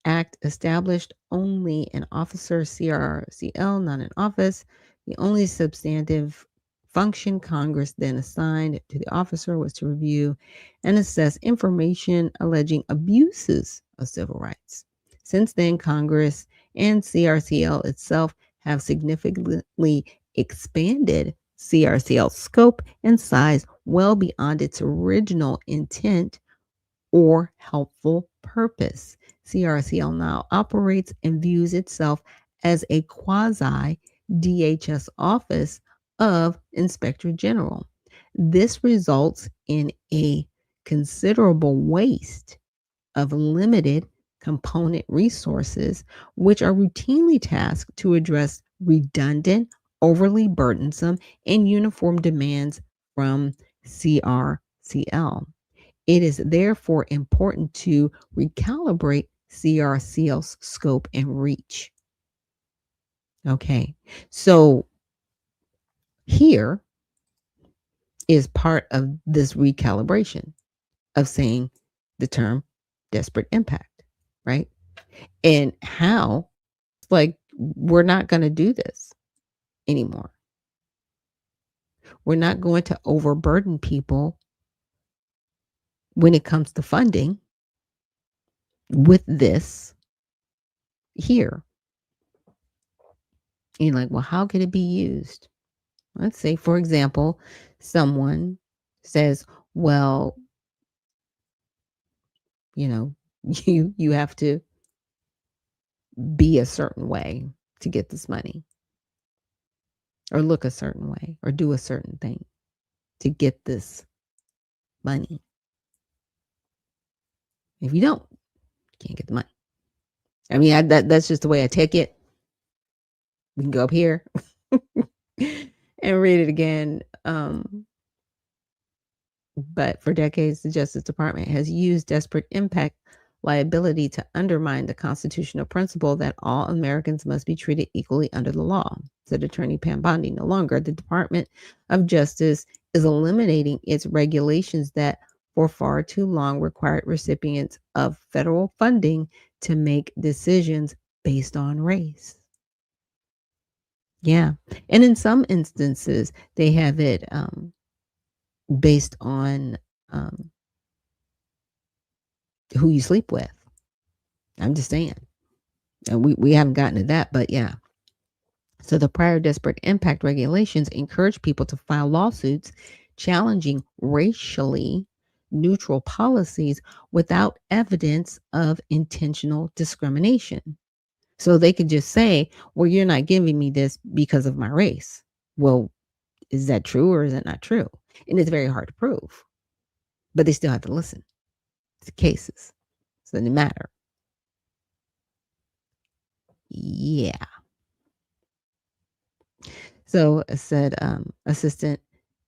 Act established only an officer, CRCL, not an office. The only substantive function Congress then assigned to the officer was to review and assess information alleging abuses of civil rights. Since then, Congress and CRCL itself have significantly expanded CRCL's scope and size well beyond its original intent or helpful purpose. CRCL now operates and views itself as a quasi DHS office of Inspector General. This results in a considerable waste of limited component resources, which are routinely tasked to address redundant, overly burdensome, and uniform demands from CRCL. It is therefore important to recalibrate CRCL's scope and reach. Okay, so here is part of this recalibration of saying the term desperate impact, right? And how, like, we're not going to do this anymore. We're not going to overburden people when it comes to funding with this here. And you're like, well, how could it be used? Let's say, for example, someone says, well, you know, you have to be a certain way to get this money, or look a certain way, or do a certain thing to get this money. If you don't, you can't get the money. I mean, that's just the way I take it. We can go up here and read it again. But for decades, the Justice Department has used desperate impact liability to undermine the constitutional principle that all Americans must be treated equally under the law, said Attorney Pam Bondi. No longer, the Department of Justice is eliminating its regulations that for far too long required recipients of federal funding to make decisions based on race. Yeah. And in some instances, they have it based on who you sleep with. I'm just saying. And we haven't gotten to that, but yeah. So the prior desperate impact regulations encourage people to file lawsuits challenging racially neutral policies without evidence of intentional discrimination. So they could just say, well, you're not giving me this because of my race. Well, is that true or is it not true? And it's very hard to prove, but they still have to listen to cases. So it doesn't matter. Yeah. So said Assistant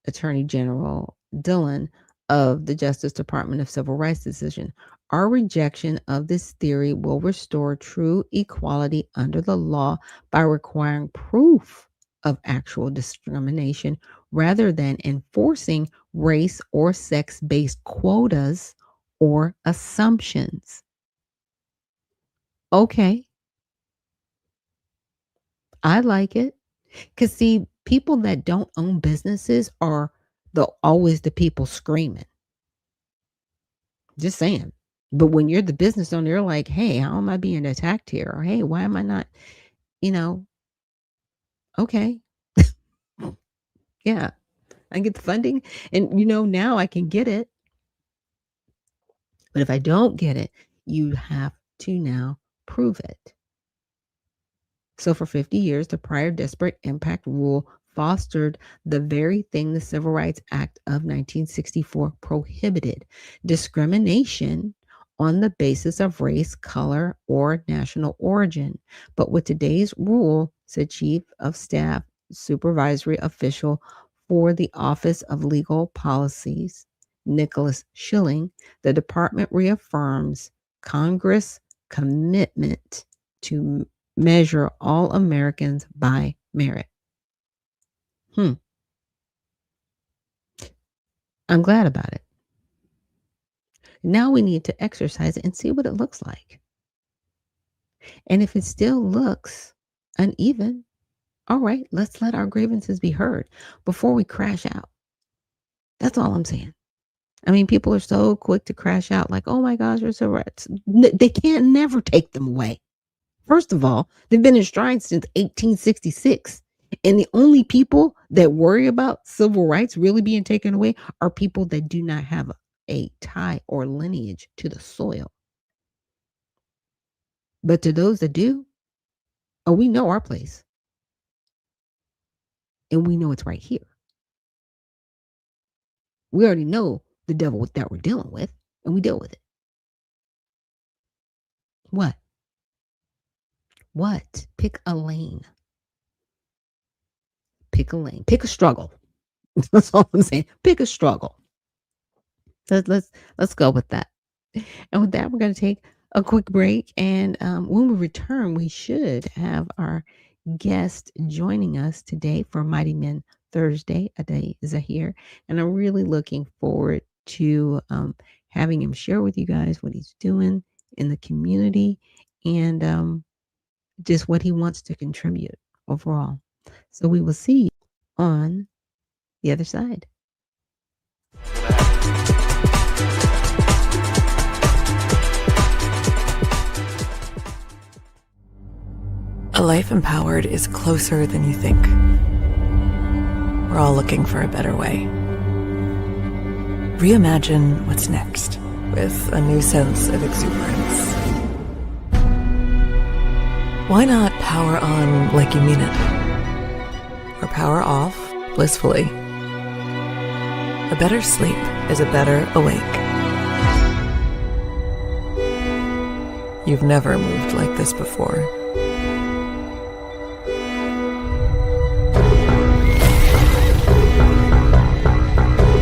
Attorney General Dillon of the Justice Department of Civil Rights decision. Our rejection of this theory will restore true equality under the law by requiring proof of actual discrimination rather than enforcing race or sex-based quotas or assumptions. Okay. I like it. Because see, people that don't own businesses are always the people screaming. Just saying. But when you're the business owner, you're like, hey, how am I being attacked here? Or hey, why am I not, okay. Yeah, I get the funding. And now I can get it. But if I don't get it, you have to now prove it. So for 50 years, the prior disparate impact rule fostered the very thing the Civil Rights Act of 1964 prohibited: discrimination on the basis of race, color, or national origin. But with today's rule, said Chief of Staff Supervisory Official for the Office of Legal Policies, Nicholas Schilling, the department reaffirms Congress' commitment to measure all Americans by merit. I'm glad about it. Now we need to exercise it and see what it looks like. And if it still looks uneven, all right, let's let our grievances be heard before we crash out. That's all I'm saying. I mean, people are so quick to crash out like, oh my gosh, you're so right. They can't never take them away. First of all, they've been enshrined since 1866. And the only people that worry about civil rights really being taken away are people that do not have a tie or lineage to the soil. But to those that do, oh, we know our place. And we know it's right here. We already know the devil that we're dealing with, and we deal with it. What? What? Pick a lane. Pick a lane. Pick a struggle. That's all I'm saying. Pick a struggle. Let's go with that. And with that, we're going to take a quick break. And when we return, we should have our guest joining us today for Mighty Men Thursday, Zahir. And I'm really looking forward to having him share with you guys what he's doing in the community and just what he wants to contribute overall. So we will see you on the other side. A life empowered is closer than you think. We're all looking for a better way. Reimagine what's next with a new sense of exuberance. Why not power on like you mean it? Or power off blissfully? A better sleep is a better awake. You've never moved like this before.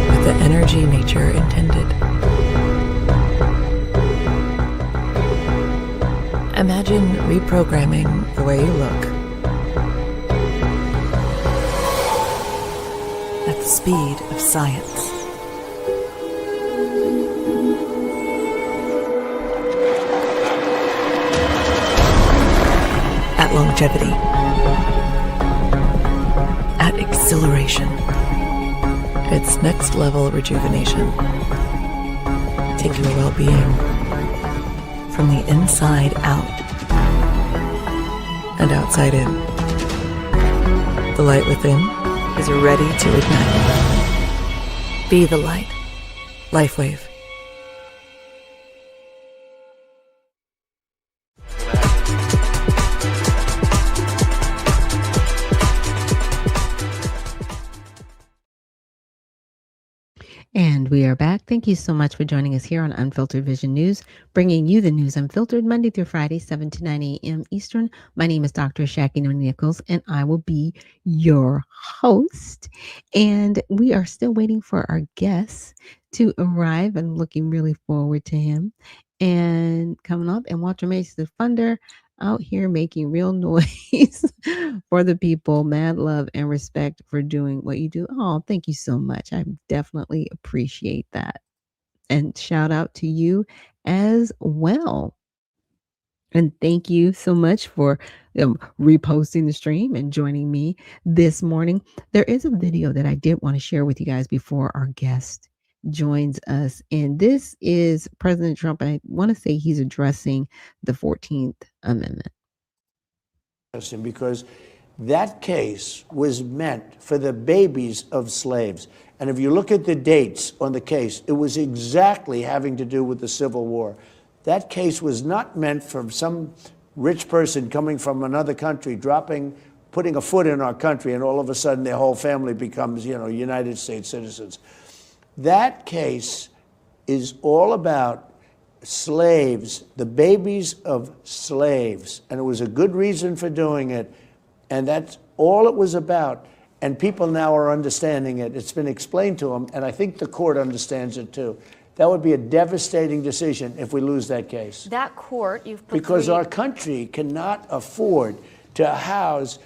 With the energy nature intended. Imagine reprogramming the way you look at the speed of science. At longevity. At exhilaration. It's next level rejuvenation. Take your well-being from the inside out and outside in. The light within is ready to ignite. Be the light. LifeWave. And we are back. Thank you so much for joining us here on Unfiltered Vision News, bringing you the news unfiltered Monday through Friday, 7 to 9 a.m. Eastern. My name is Dr. Ashaki Noni Nichols, and I will be your host. And we are still waiting for our guest to arrive. I'm looking really forward to him and coming up. And Walter Mason the Funder out here making real noise for the people. Mad love and respect for doing what you do. Oh, thank you so much. I definitely appreciate that. And shout out to you as well. And thank you so much for reposting the stream and joining me this morning. There is a video that I did want to share with you guys before our guest joins us. And this is President Trump. And I want to say he's addressing the 14th Amendment. Because that case was meant for the babies of slaves. And if you look at the dates on the case, it was exactly having to do with the Civil War. That case was not meant for some rich person coming from another country, putting a foot in our country, and all of a sudden their whole family becomes, United States citizens. That case is all about slaves, the babies of slaves. And it was a good reason for doing it. And that's all it was about. And people now are understanding it. It's been explained to them. And I think the court understands it too. That would be a devastating decision if we lose that case. That court, you've put because our country cannot afford to house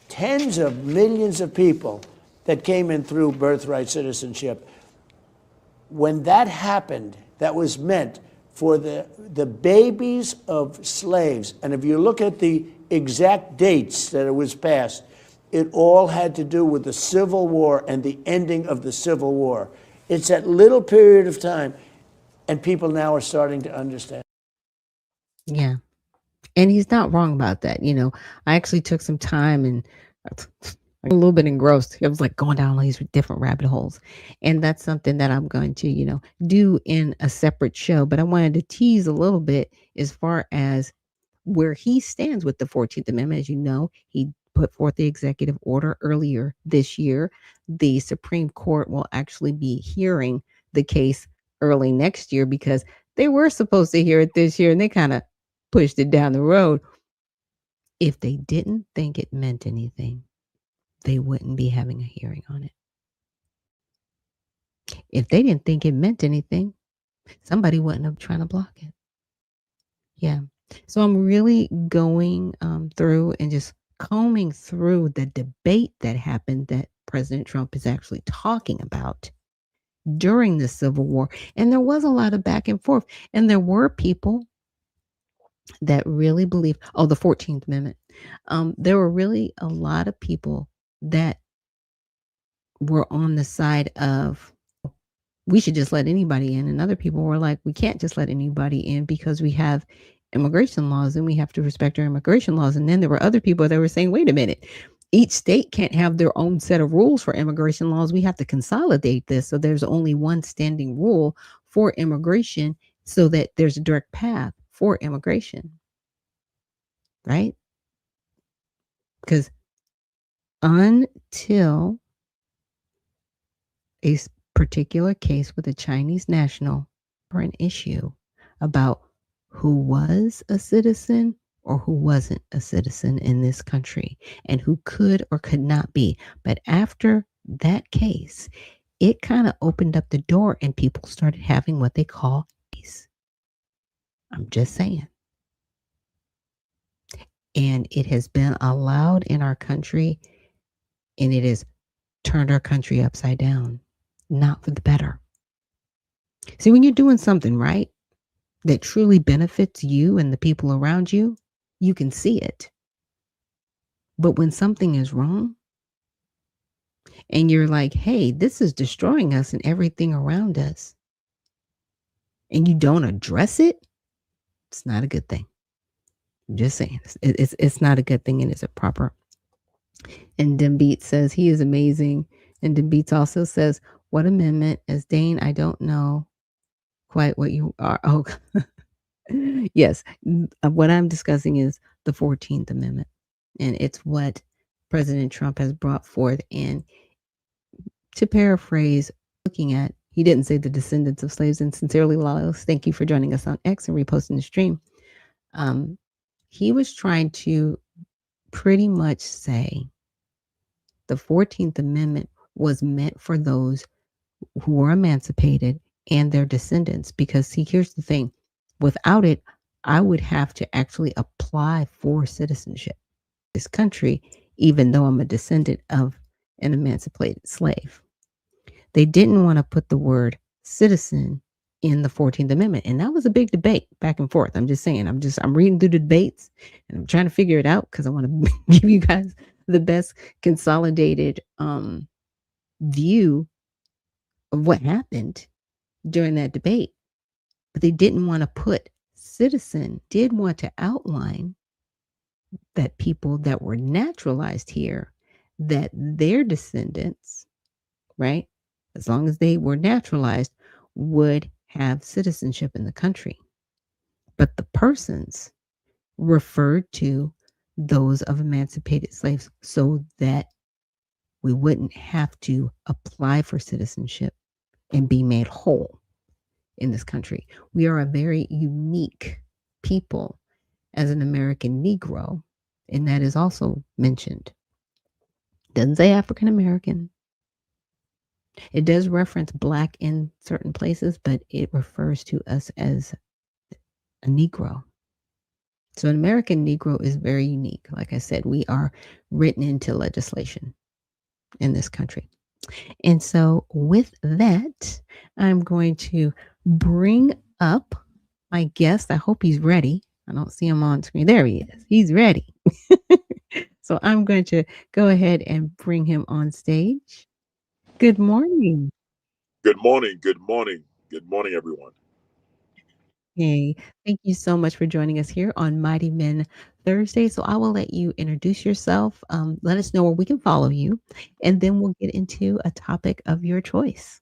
tens of millions of people that came in through birthright citizenship. When that happened, that was meant for the babies of slaves. And if you look at the exact dates that it was passed, it all had to do with the Civil War and the ending of the Civil War. It's that little period of time, and people now are starting to understand. Yeah. And he's not wrong about that. I actually took some time and a little bit engrossed. It was like going down all these different rabbit holes. And that's something that I'm going to, do in a separate show. But I wanted to tease a little bit as far as where he stands with the 14th Amendment. As you know, he put forth the executive order earlier this year. The Supreme Court will actually be hearing the case early next year because they were supposed to hear it this year and they kind of pushed it down the road. If they didn't think it meant anything, they wouldn't be having a hearing on it. If they didn't think it meant anything, somebody wouldn't have trying to block it. Yeah. So I'm really going through and just combing through the debate that happened that President Trump is actually talking about during the Civil War. And there was a lot of back and forth. And there were people that really believe, the 14th Amendment. There were really a lot of people that were on the side of we should just let anybody in. And other people were like, we can't just let anybody in because we have immigration laws and we have to respect our immigration laws. And then there were other people that were saying, wait a minute, each state can't have their own set of rules for immigration laws. We have to consolidate this. So there's only one standing rule for immigration so that there's a direct path for immigration. Right? Because until a particular case with a Chinese national for an issue about who was a citizen or who wasn't a citizen in this country and who could or could not be. But after that case, it kind of opened up the door and people started having what they call peace. I'm just saying. And it has been allowed in our country and it has turned our country upside down. Not for the better. See, when you're doing something right that truly benefits you and the people around you, you can see it. But when something is wrong and you're like, hey, this is destroying us and everything around us, and you don't address it, it's not a good thing. I'm just saying, it's not a good thing and it's a proper. And Dembeat says he is amazing. And Dembeat also says, what amendment? As Dane, I don't know quite what you are. Oh, yes. What I'm discussing is the 14th Amendment. And it's what President Trump has brought forth. And to paraphrase, looking at, he didn't say the descendants of slaves. And sincerely, Lawless, thank you for joining us on X and reposting the stream. He was trying to pretty much say the 14th Amendment was meant for those who were emancipated and their descendants. Because see, here's the thing. Without it, I would have to actually apply for citizenship in this country, even though I'm a descendant of an emancipated slave. They didn't want to put the word citizen in the 14th Amendment. And that was a big debate back and forth. I'm just saying, I'm reading through the debates and I'm trying to figure it out because I want to give you guys the best consolidated view of what happened during that debate. But they didn't want to put citizen, did want to outline that people that were naturalized here, that their descendants, right, as long as they were naturalized, would have citizenship in the country. But the persons referred to those of emancipated slaves so that we wouldn't have to apply for citizenship and be made whole in this country. We are a very unique people as an American Negro, and that is also mentioned. Doesn't say African American. It does reference Black in certain places, but it refers to us as a Negro. So an American Negro is very unique. Like I said, we are written into legislation in this country. And so with that, I'm going to bring up my guest. I hope he's ready. I don't see him on screen. There he is. He's ready. So I'm going to go ahead and bring him on stage. Good morning. Good morning. Good morning. Good morning, everyone. Hey, thank you so much for joining us here on Mighty Men Thursday. So I will let you introduce yourself. Let us know where we can follow you, and then we'll get into a topic of your choice.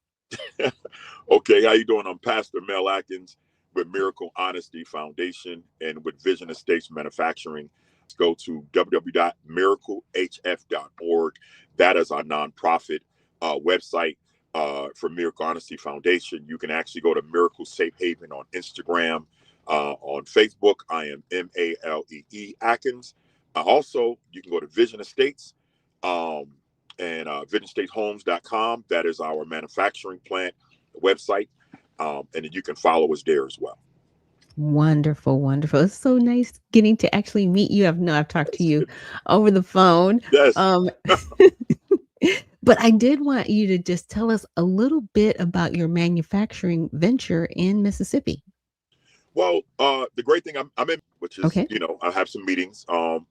Okay, how you doing? I'm Pastor Mel Atkins with Miracle Honesty Foundation and with Vision Estates Manufacturing. Go to www.miraclehf.org. That is our nonprofit website for Miracle Honesty Foundation. You can actually go to Miracle Safe Haven on Instagram. On Facebook, I am Malee Atkins. Also, you can go to Vision Estates and visionestatehomes.com. That is our manufacturing plant website. And then you can follow us there as well. Wonderful, wonderful. It's so nice getting to actually meet you. I've talked to you over the phone. Yes. But I did want you to just tell us a little bit about your manufacturing venture in Mississippi. Well, the great thing I'm in, which is, Okay. I have some meetings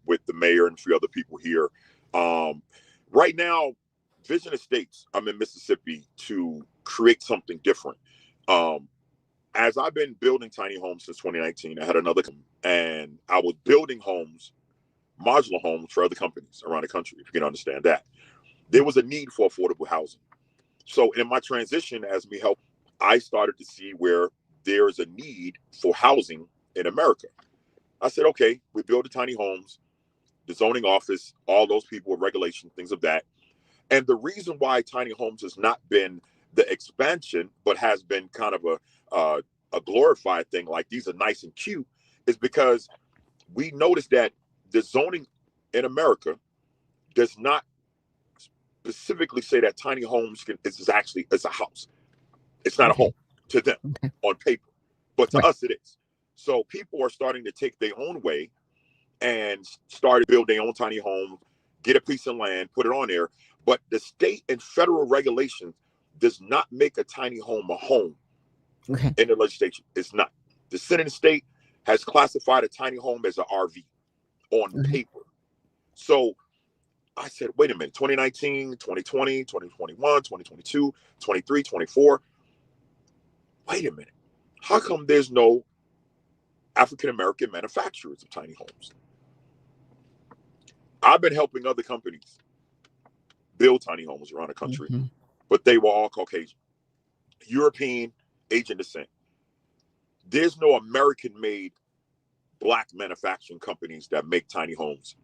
with the mayor and a few other people here. Right now, Vision Estates, I'm in Mississippi to create something different. As I've been building tiny homes since 2019, I had another company, and I was building homes, modular homes for other companies around the country, if you can understand that. There was a need for affordable housing. So in my transition as me help, I started to see where there's a need for housing in America. I said, okay, we build the tiny homes, the zoning office, all those people with regulation, things of that. And the reason why tiny homes has not been the expansion, but has been kind of a glorified thing, like these are nice and cute, is because we noticed that the zoning in America does not specifically say that tiny homes is actually it's a house. It's not a home to them on paper, but to us it is. So people are starting to take their own way and start to build their own tiny home, get a piece of land, put it on there. But the state and federal regulations does not make a tiny home a home in the legislation. It's not. The Senate and state has classified a tiny home as an RV on paper. So I said, wait a minute, 2019, 2020, 2021, 2022, 23, 24. Wait a minute. How come there's no African-American manufacturers of tiny homes? I've been helping other companies build tiny homes around the country, but they were all Caucasian, European, Asian descent. There's no American-made Black manufacturing companies that make tiny homes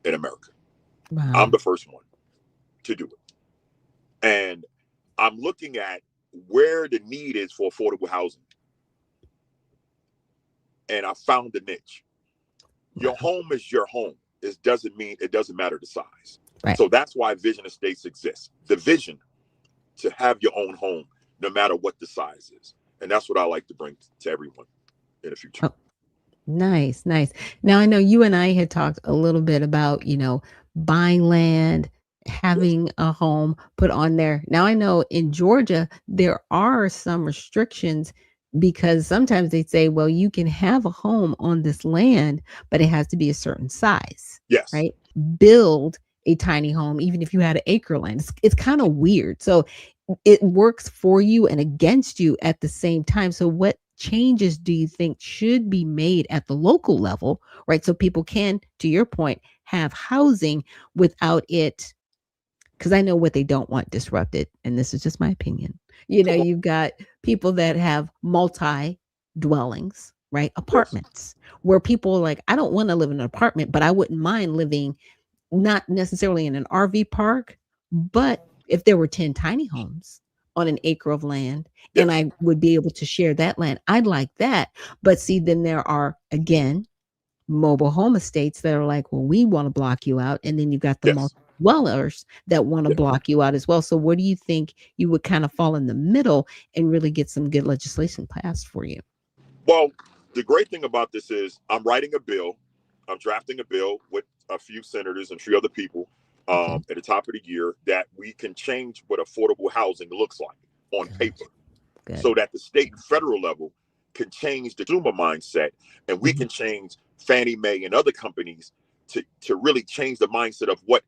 in America. Wow. I'm the first one to do it. And I'm looking at where the need is for affordable housing. And I found the niche. Your home is your home. It doesn't matter the size. Right. So that's why Vision Estates exists. The vision to have your own home, no matter what the size is. And that's what I like to bring to everyone in the future. Oh, nice, nice. Now I know you and I had talked a little bit about, buying land, having a home put on there. Now I know in Georgia there are some restrictions because sometimes they say, well, you can have a home on this land, but it has to be a certain size. Yes. Right? Build a tiny home, even if you had an acre land. It's kind of weird. So it works for you and against you at the same time. So what changes do you think should be made at the local level, right? So people can, to your point, have housing without it, because I know what they don't want disrupted. And this is just my opinion. You've got people that have multi dwellings, right? Yes. Apartments where people are like, I don't want to live in an apartment, but I wouldn't mind living not necessarily in an RV park, but if there were 10 tiny homes on an acre of land and Yes. I would be able to share that land, I'd like that. But see, then there are, again, mobile home estates that are like, well, we want to block you out. And then you got the Yes. multi-dwellers that want to Yes. block you out as well. So where do you think you would kind of fall in the middle and really get some good legislation passed for you? Well, the great thing about this is I'm writing a bill. I'm drafting a bill with a few senators and a few other people Okay, at the top of the year that we can change what affordable housing looks like on good, paper, good. so that the state and federal level can change the consumer mindset, and we Mhm. can change Fannie Mae and other companies to really change the mindset of what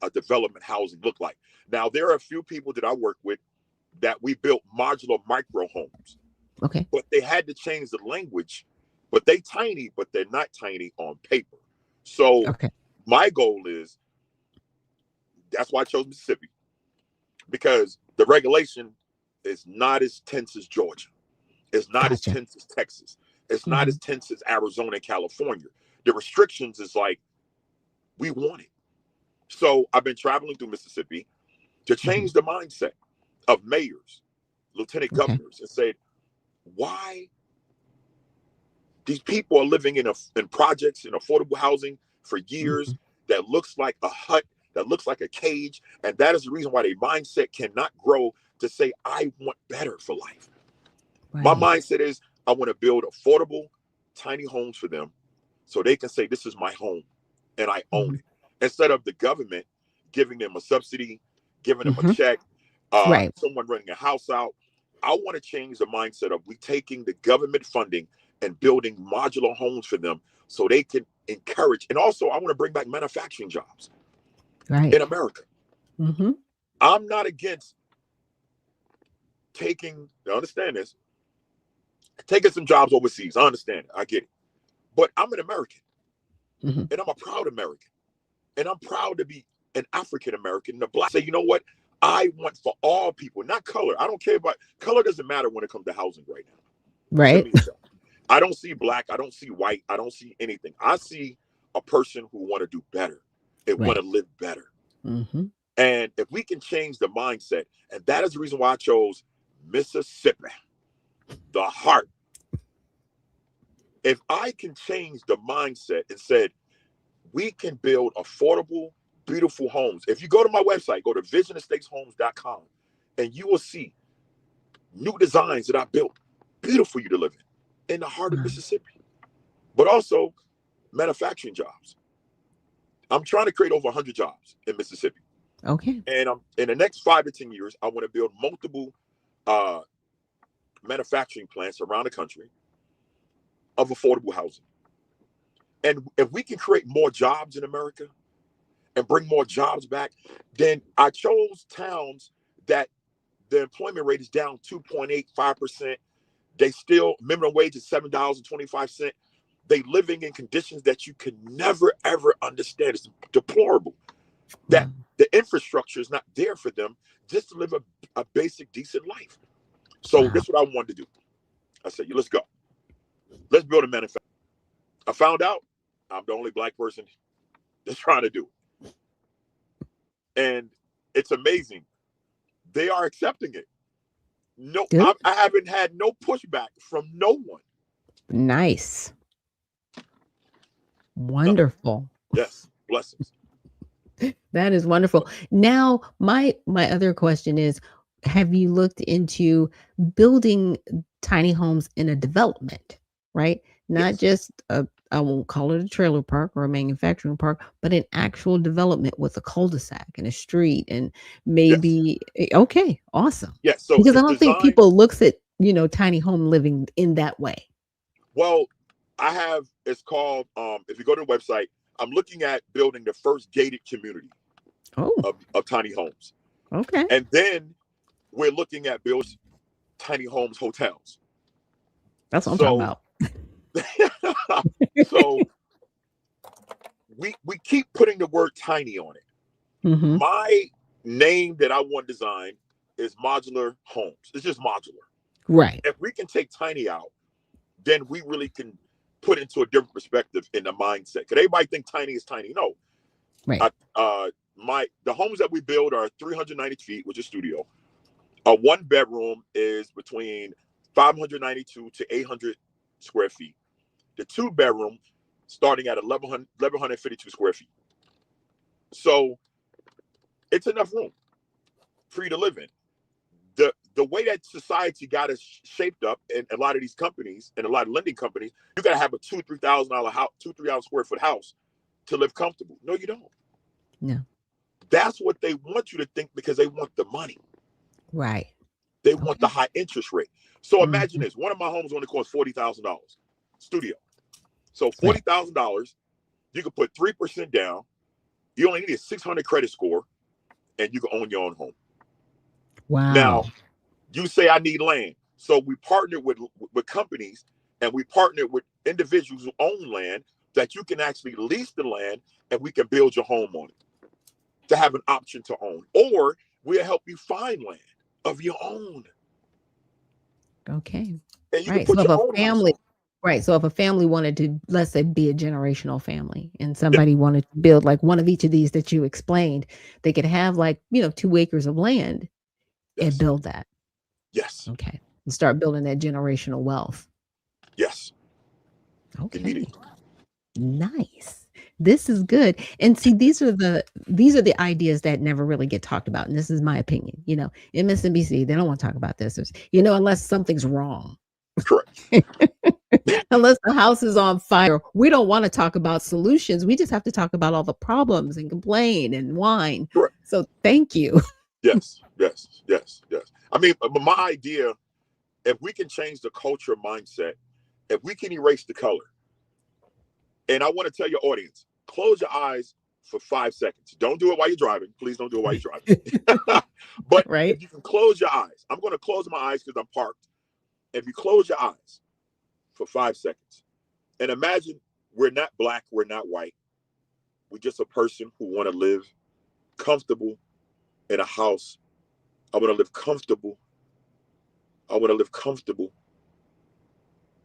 a development housing look like. Now, there are a few people that I work with that we built modular micro homes, Okay, but they had to change the language. But they tiny, but they're not tiny on paper. So okay, my goal is, that's why I chose Mississippi, because the regulation is not as tense as Georgia. It's not as gotcha. tense as Texas. It's not Hmm. as tense as Arizona and California. The restrictions is like, we want it. So I've been traveling through Mississippi to Hmm. change the mindset of mayors, lieutenant Okay. governors, and said, why these people are living in projects in affordable housing for years Hmm. that looks like a hut, that looks like a cage, and that is the reason why their mindset cannot grow to say, I want better for life. My Right. mindset is, I want to build affordable tiny homes for them so they can say, this is my home and I own Hmm. it, instead of the government giving them a subsidy, giving them a Hmm. check, Right. someone renting a house out. I want to change the mindset of we taking the government funding and building modular homes for them so they can encourage. And also, I want to bring back manufacturing jobs Right. in America. Hmm. I'm not against understand this, taking some jobs overseas. I understand it. I get it. But I'm an American, Hmm. and I'm a proud American. And I'm proud to be an African American, the black. Say, you know what? I want for all people, not color. I don't care about color, doesn't matter when it comes to housing right now. To Right. me, I don't see black, I don't see white, I don't see anything. I see a person who want to do better and want Right. to live better. Hmm. And if we can change the mindset, and that is the reason why I chose Mississippi, the heart. If I can change the mindset and said, we can build affordable, beautiful homes. If you go to my website, go to visionestateshomes.com, and you will see new designs that I built, beautiful for you to live in the heart of Wow. Mississippi, but also manufacturing jobs. I'm trying to create over 100 jobs in Mississippi. Okay. And in the next 5 to 10 years, I want to build multiple uh, manufacturing plants around the country of affordable housing. And if we can create more jobs in America and bring more jobs back, then I chose towns that the employment rate is down 2.85%. They still, minimum wage is $7.25. They living in conditions that you can never, ever understand. It's deplorable that Wow. the infrastructure is not there for them just to live a basic, decent life. So Wow. that's what I wanted to do. I said, let's go. Let's build a manufacturer. I found out I'm the only black person that's trying to do it. And it's amazing. They are accepting it. No, Good. I haven't had no pushback from no one. Nice. None. Wonderful. Yes, blessings. That is wonderful. Now, my other question is, have you looked into building tiny homes in a development, right? Not Yes, just a, I won't call it a trailer park or a manufacturing park, but an actual development with a cul-de-sac and a street and yes, maybe okay, awesome. yes. So Because I it's don't think designed. people looks at, tiny home living in that way. Well, it's called, if you go to the website, I'm looking at building the first gated community Oh, of tiny homes. okay. And then we're looking at building tiny homes hotels. That's what I'm talking So, about. so we keep putting the word tiny on it. Hmm. My name that I want to design is modular homes. It's just modular. Right. If we can take tiny out, then we really can put into a different perspective in the mindset. Because everybody think tiny is tiny. No. Right. The homes that we build are 390 feet, which is studio. A one bedroom is between 592 to 800 square feet. The two bedroom starting at 1152 square feet. So it's enough room for you to live in. The way that society got us shaped up, and a lot of these companies and a lot of lending companies, you got to have a $2,000-3,000 house, 2,000-3,000 square foot house to live comfortable. No, you don't. No. That's what they want you to think because they want the money. Right. They want the high interest rate. So imagine this. One of my homes only costs $40,000 studio. So $40,000, you can put 3% down. You only need a 600 credit score, and you can own your own home. Wow. Now, you say I need land. So we partnered with companies, and we partnered with individuals who own land that you can actually lease the land, and we can build your home on it to have an option to own. Or we'll help you find land of your own. Okay. And you right. can put So if your a own family, right. So if a family wanted to, let's say, be a generational family, and somebody wanted to build like one of each of these that you explained, they could have like, 2 acres of land and build that. Yes. Okay. And start building that generational wealth. Yes. Okay. Nice. This is good. And see, these are the ideas that never really get talked about. And this is my opinion. MSNBC, they don't want to talk about this, unless something's wrong. Correct. Unless the house is on fire, we don't want to talk about solutions. We just have to talk about all the problems and complain and whine. Correct. So thank you. Yes. I mean, my idea, if we can change the culture mindset, if we can erase the color, and I want to tell your audience, close your eyes for 5 seconds. Don't do it while you're driving. Please don't do it while you're driving. But if you can close your eyes, I'm going to close my eyes because I'm parked. If you close your eyes for 5 seconds and imagine we're not black, we're not white. We're just a person who want to live comfortable in a house. I want to live comfortable.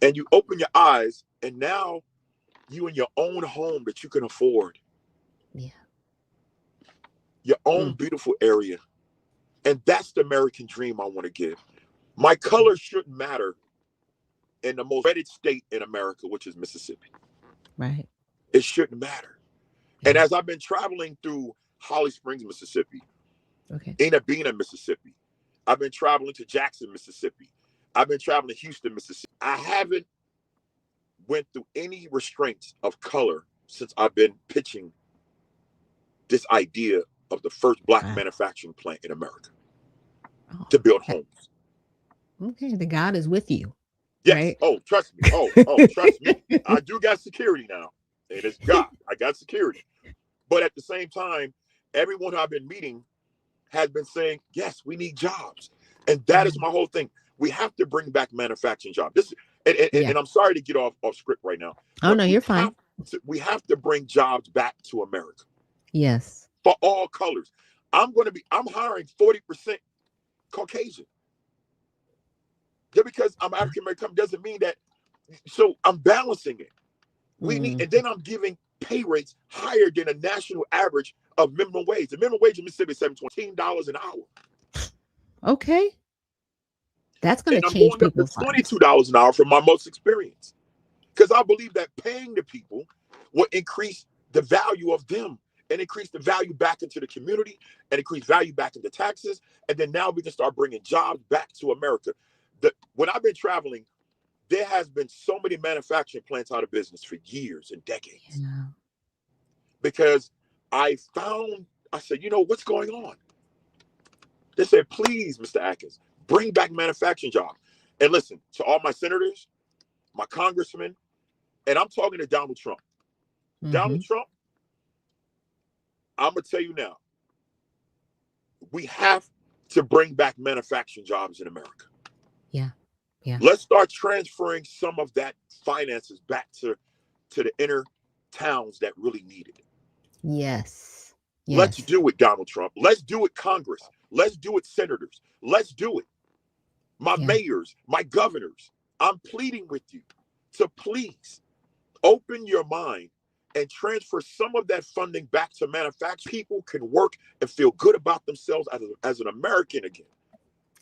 And you open your eyes, and now you in your own home that you can afford. Yeah. Your own beautiful area. And that's the American dream I want to give. My color shouldn't matter in the most red state in America, which is Mississippi. Right. It shouldn't matter. Yeah. And as I've been traveling through Holly Springs, Mississippi, Enabina, Mississippi, I've been traveling to Jackson, Mississippi, I've been traveling to Houston, Mississippi. I haven't went through any restraints of color since I've been pitching this idea of the first black manufacturing plant in America to build homes. Okay, the God is with you. Yes. Right? Oh, trust me. Trust me. I do got security now. And it's God. I got security. But at the same time, everyone who I've been meeting has been saying, yes, we need jobs. And that is my whole thing. We have to bring back manufacturing jobs. And I'm sorry to get off script right now. Oh, no, you're fine. We have to bring jobs back to America. Yes. For all colors. I'm hiring 40% Caucasian. Just because I'm African American doesn't mean that. So I'm balancing it. We need, and then I'm giving pay rates higher than a national average of minimum wage. The minimum wage in Mississippi is $17 an hour. Okay. That's going to change people's lives. $22 an hour for my most experience. Because I believe that paying the people will increase the value of them and increase the value back into the community and increase value back into taxes. And then now we can start bringing jobs back to America. When I've been traveling, there has been so many manufacturing plants out of business for years and decades. Yeah. Because I said, what's going on? They said, please, Mr. Atkins, bring back manufacturing jobs. And listen, to all my senators, my congressmen, and I'm talking to Donald Trump. Donald Trump, I'm going to tell you now, we have to bring back manufacturing jobs in America. Yeah. Yeah. Let's start transferring some of that finances back to the inner towns that really need it. Yes. Let's do it, Donald Trump. Let's do it, Congress. Let's do it, senators. Let's do it. My mayors, my governors, I'm pleading with you. to please open your mind and transfer some of that funding back to manufacturing. People can work and feel good about themselves as an American again.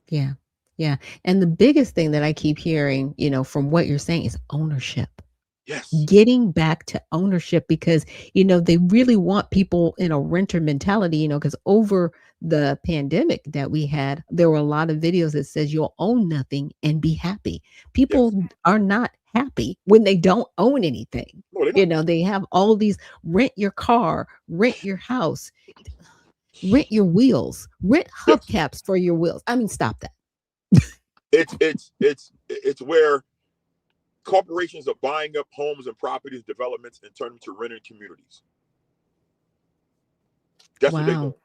Yeah. Yeah. And the biggest thing that I keep hearing, from what you're saying is ownership. Yes. Getting back to ownership because, they really want people in a renter mentality, because over the pandemic that we had, there were a lot of videos that says you'll own nothing and be happy. People are not happy when they don't own anything. No, They have all these rent your car, rent your house, rent your wheels, rent hubcaps for your wheels. I mean, stop that. It's where corporations are buying up homes and properties, developments, and turning them to rented communities. That's what they do.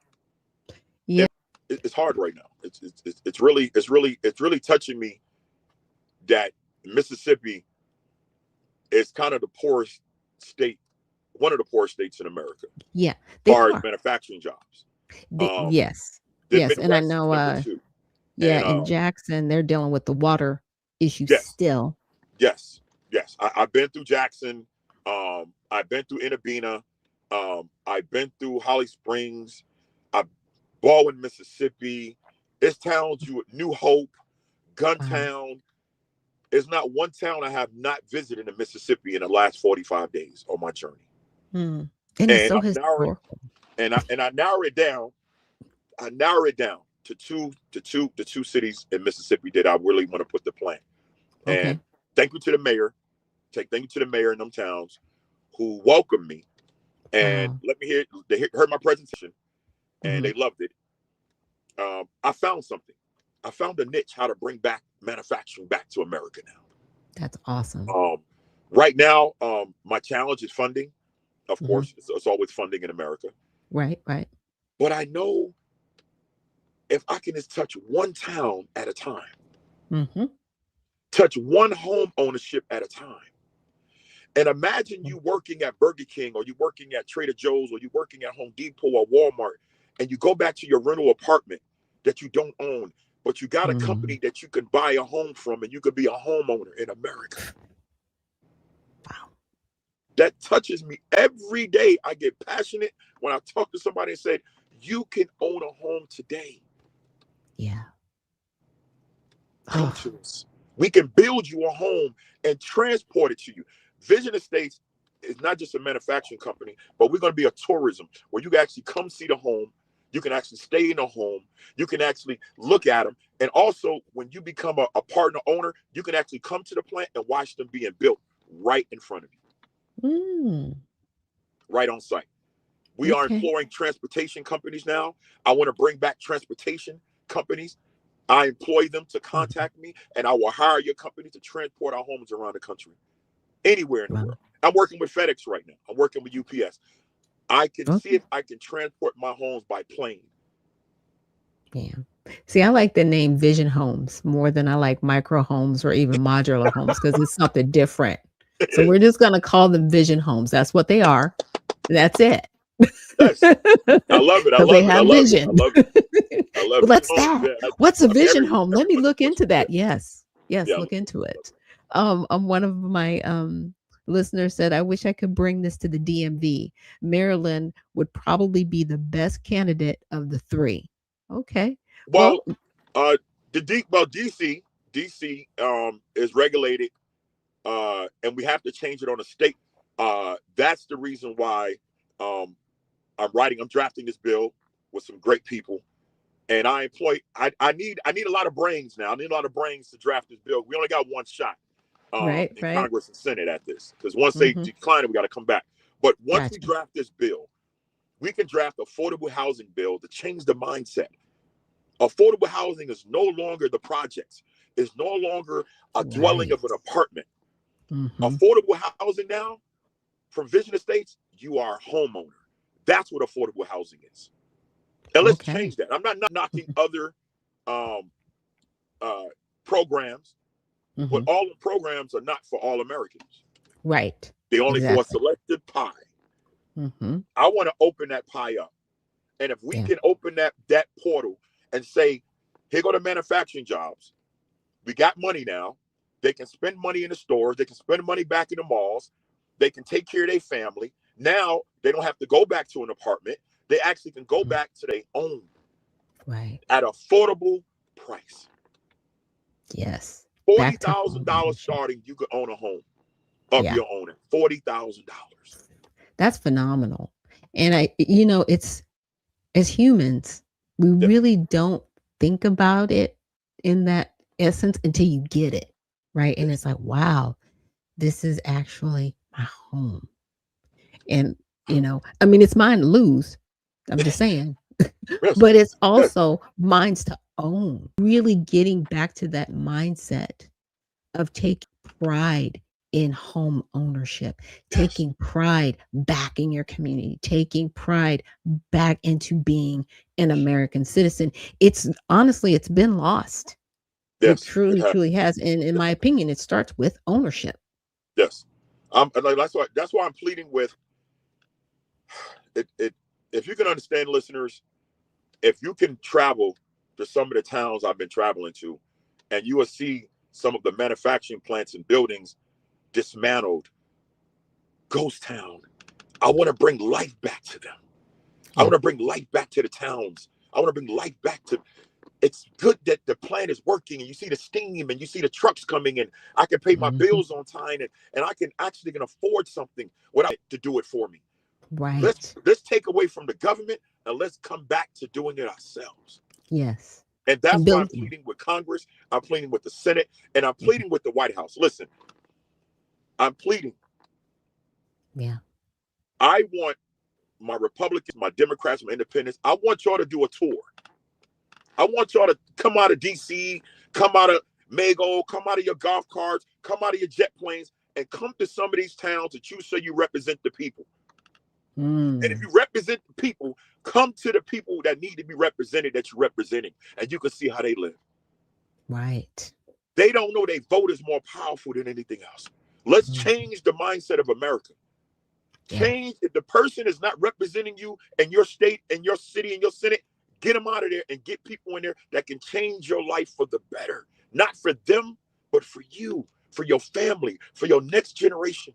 Yeah. It's hard right now. It's really touching me that Mississippi is kind of the poorest state, one of the poorest states in America. Yeah, as they far are. as manufacturing jobs. Yes. The Yes, and I Midwest is know, number 2. yeah, And, in Jackson, they're dealing with the water issue yes. still. Yes. I've been through Jackson. I've been through Inabena. I've been through Holly Springs. Baldwin, Mississippi. It's towns New Hope, Guntown. There's not one town I have not visited in Mississippi in the last 45 days on my journey. And it's so historical. And I narrow it down. I narrow it down to two cities in Mississippi that I really want to put the plan. Okay. And thank you to the mayor. Thank you to the mayor in them towns who welcomed me and let me hear. They heard my presentation and they loved it. I found something. I found a niche how to bring back manufacturing back to America now. That's awesome. Right now, my challenge is funding. Of course, it's always funding in America. Right. But I know if I can just touch one town at a time, touch one home ownership at a time. And imagine you working at Burger King or you working at Trader Joe's or you working at Home Depot or Walmart and you go back to your rental apartment that you don't own, but you got a company that you can buy a home from and you could be a homeowner in America. Wow. That touches me every day. I get passionate when I talk to somebody and say, you can own a home today. Yeah. Come to us. We can build you a home and transport it to you. Vision Estates is not just a manufacturing company, but we're going to be a tourism where you can actually come see the home. You can actually stay in a home. You can actually look at them. And also, when you become a partner owner, you can actually come to the plant and watch them being built right in front of you. Right on site. We are employing transportation companies now. I want to bring back transportation companies. I employ them to contact me, and I will hire your company to transport our homes around the country, anywhere in the world. I'm working with FedEx right now. I'm working with UPS. I can see if I can transport my homes by plane. Yeah. See, I like the name Vision Homes more than I like micro homes or even modular homes because it's something different. So we're just going to call them Vision Homes. That's what they are. That's it. Yes. I love it. I love they it. have I love vision. it. I love it. I love it. What's that? What's a vision home? Let me look into that. Yes. Yeah, Look into it. One of my listeners said, I wish I could bring this to the DMV. Maryland would probably be the best candidate of the 3. Okay. Well, DC is regulated, and we have to change it on a state. That's the reason why I'm drafting this bill with some great people, and I need a lot of brains now. I need a lot of brains to draft this bill. We only got one shot in Congress and Senate at this, because once they decline it, we got to come back. But once we draft this bill, we can draft affordable housing bill to change the mindset. Affordable housing is no longer the projects. It's no longer a dwelling of an apartment. Affordable housing now, from Vision Estates, you are a homeowner. That's what affordable housing is. And let's change that. I'm not knocking other programs, but all the programs are not for all Americans. Right. They're only for a selected pie. I want to open that pie up. And if we can open that portal and say, here go the manufacturing jobs. We got money now. They can spend money in the stores. They can spend money back in the malls. They can take care of their family. Now they don't have to go back to an apartment. They actually can go back to their own, Right. at affordable price. Yes. $40,000 starting, you could own a home of your own. $40,000. That's phenomenal. And it's, as humans, we really don't think about it in that essence until you get it, right? And it's like, wow, this is actually my home. And, I mean, it's mine to lose. I'm just saying. Yes. But it's also mine to own. Really getting back to that mindset of taking pride in home ownership, taking pride back in your community, taking pride back into being an American citizen. It's honestly, it's been lost. Yes, it truly has. And in my opinion, it starts with ownership. Yes. That's why I'm pleading with it. If you can understand, listeners, if you can travel to some of the towns I've been traveling to, and you will see some of the manufacturing plants and buildings dismantled, ghost town. I want to bring life back to them. I want to bring life back to the towns. I want to bring life back to. It's good that the plant is working and you see the steam and you see the trucks coming and I can pay my bills on time and I can afford something without to do it for me. Right. Let's take away from the government and let's come back to doing it ourselves. Yes. And that's why I'm pleading with Congress. I'm pleading with the Senate, and I'm pleading with the White House. Listen, I'm pleading. Yeah. I want my Republicans, my Democrats, my Independents. I want y'all to do a tour. I want y'all to come out of DC, come out of Mago, come out of your golf carts, come out of your jet planes, and come to some of these towns that you say you represent the people. And if you represent the people, come to the people that need to be represented that you're representing, and you can see how they live. Right. They don't know their vote is more powerful than anything else. Let's change the mindset of America. Change if the person is not representing you in your state, in your city, in your Senate, get them out of there and get people in there that can change your life for the better. Not for them, but for you, for your family, for your next generation.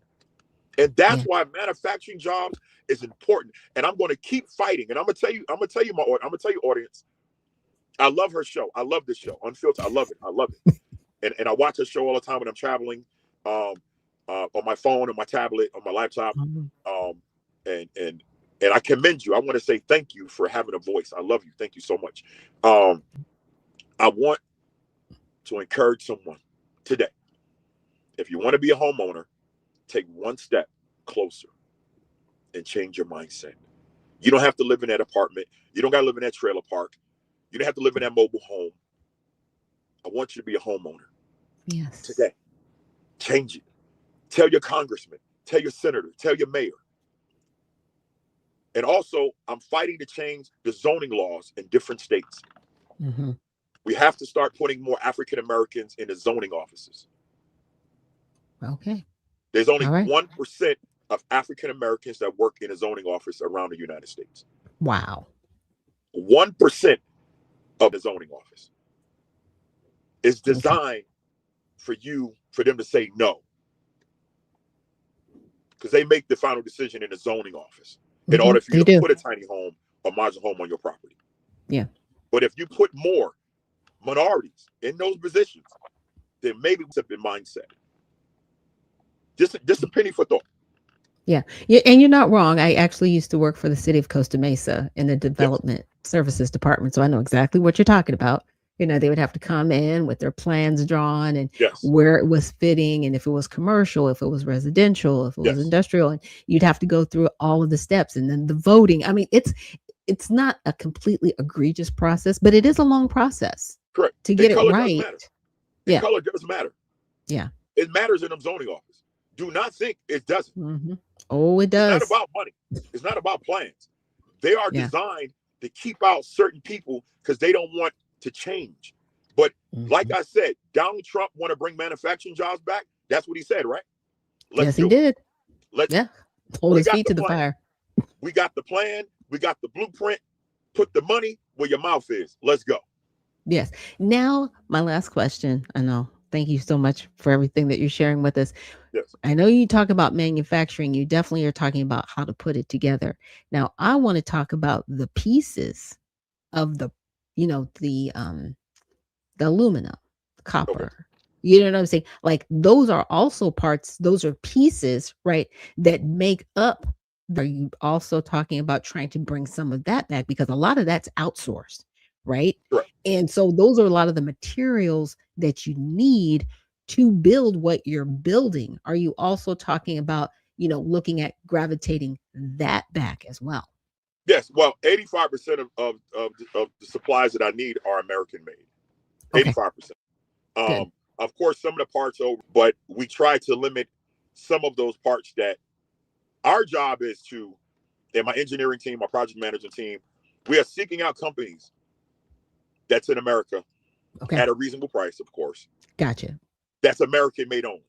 And that's why manufacturing jobs is important. And I'm going to keep fighting. And I'm going to tell you, audience, I love her show. I love this show, Unfiltered. I love it. And I watch her show all the time when I'm traveling, on my phone, on my tablet, on my laptop. And I commend you. I want to say thank you for having a voice. I love you. Thank you so much. I want to encourage someone today. If you want to be a homeowner, take one step closer and change your mindset. You don't have to live in that apartment. You don't got to live in that trailer park. You don't have to live in that mobile home. I want you to be a homeowner. Yes. Today. Change it. Tell your congressman, tell your senator, tell your mayor. And also, I'm fighting to change the zoning laws in different states. We have to start putting more African Americans in the zoning offices. Okay. There's only 1% of African Americans that work in a zoning office around the United States. Wow. 1% of the zoning office is designed for them to say no. Because they make the final decision in the zoning office in order for you to put a tiny home or modular home on your property. Yeah. But if you put more minorities in those positions, then maybe it's a bit mindset. Just a penny for thought. Yeah. And you're not wrong. I actually used to work for the city of Costa Mesa in the development services department. So I know exactly what you're talking about. They would have to come in with their plans drawn and where it was fitting. And if it was commercial, if it was residential, if it was industrial, and you'd have to go through all of the steps and then the voting. I mean, it's not a completely egregious process, but it is a long process. Correct. To get it right. Color does matter. Yeah. It matters in the zoning office. Do not think it doesn't. Oh, it does. It's not about money. It's not about plans. They are designed to keep out certain people because they don't want to change. But like I said, Donald Trump want to bring manufacturing jobs back. That's what he said, right? Yes, he did. Hold his feet to the plan. fire. We got the plan. We got the blueprint. Put the money where your mouth is. Let's go. Yes. Now, my last question. I know Thank you so much for everything that you're sharing with us. Yes. I know you talk about manufacturing. You definitely are talking about how to put it together. Now, I want to talk about the pieces of the aluminum, Okay. copper. You know what I'm saying? Like those are also parts, those are pieces, right, that make up. Are you also talking about trying to bring some of that back? Because a lot of that's outsourced, right? Correct. And so those are a lot of the materials that you need to build what you're building. Are you also talking about, looking at gravitating that back as well? Yes. Well, 85% of the supplies that I need are American made. Okay, 85%. good. Of course, some of the parts over, but we try to limit some of those parts that our job is to, and my engineering team, my project management team, we are seeking out companies that's in America Okay, at a reasonable price, of course, gotcha. that's American made only.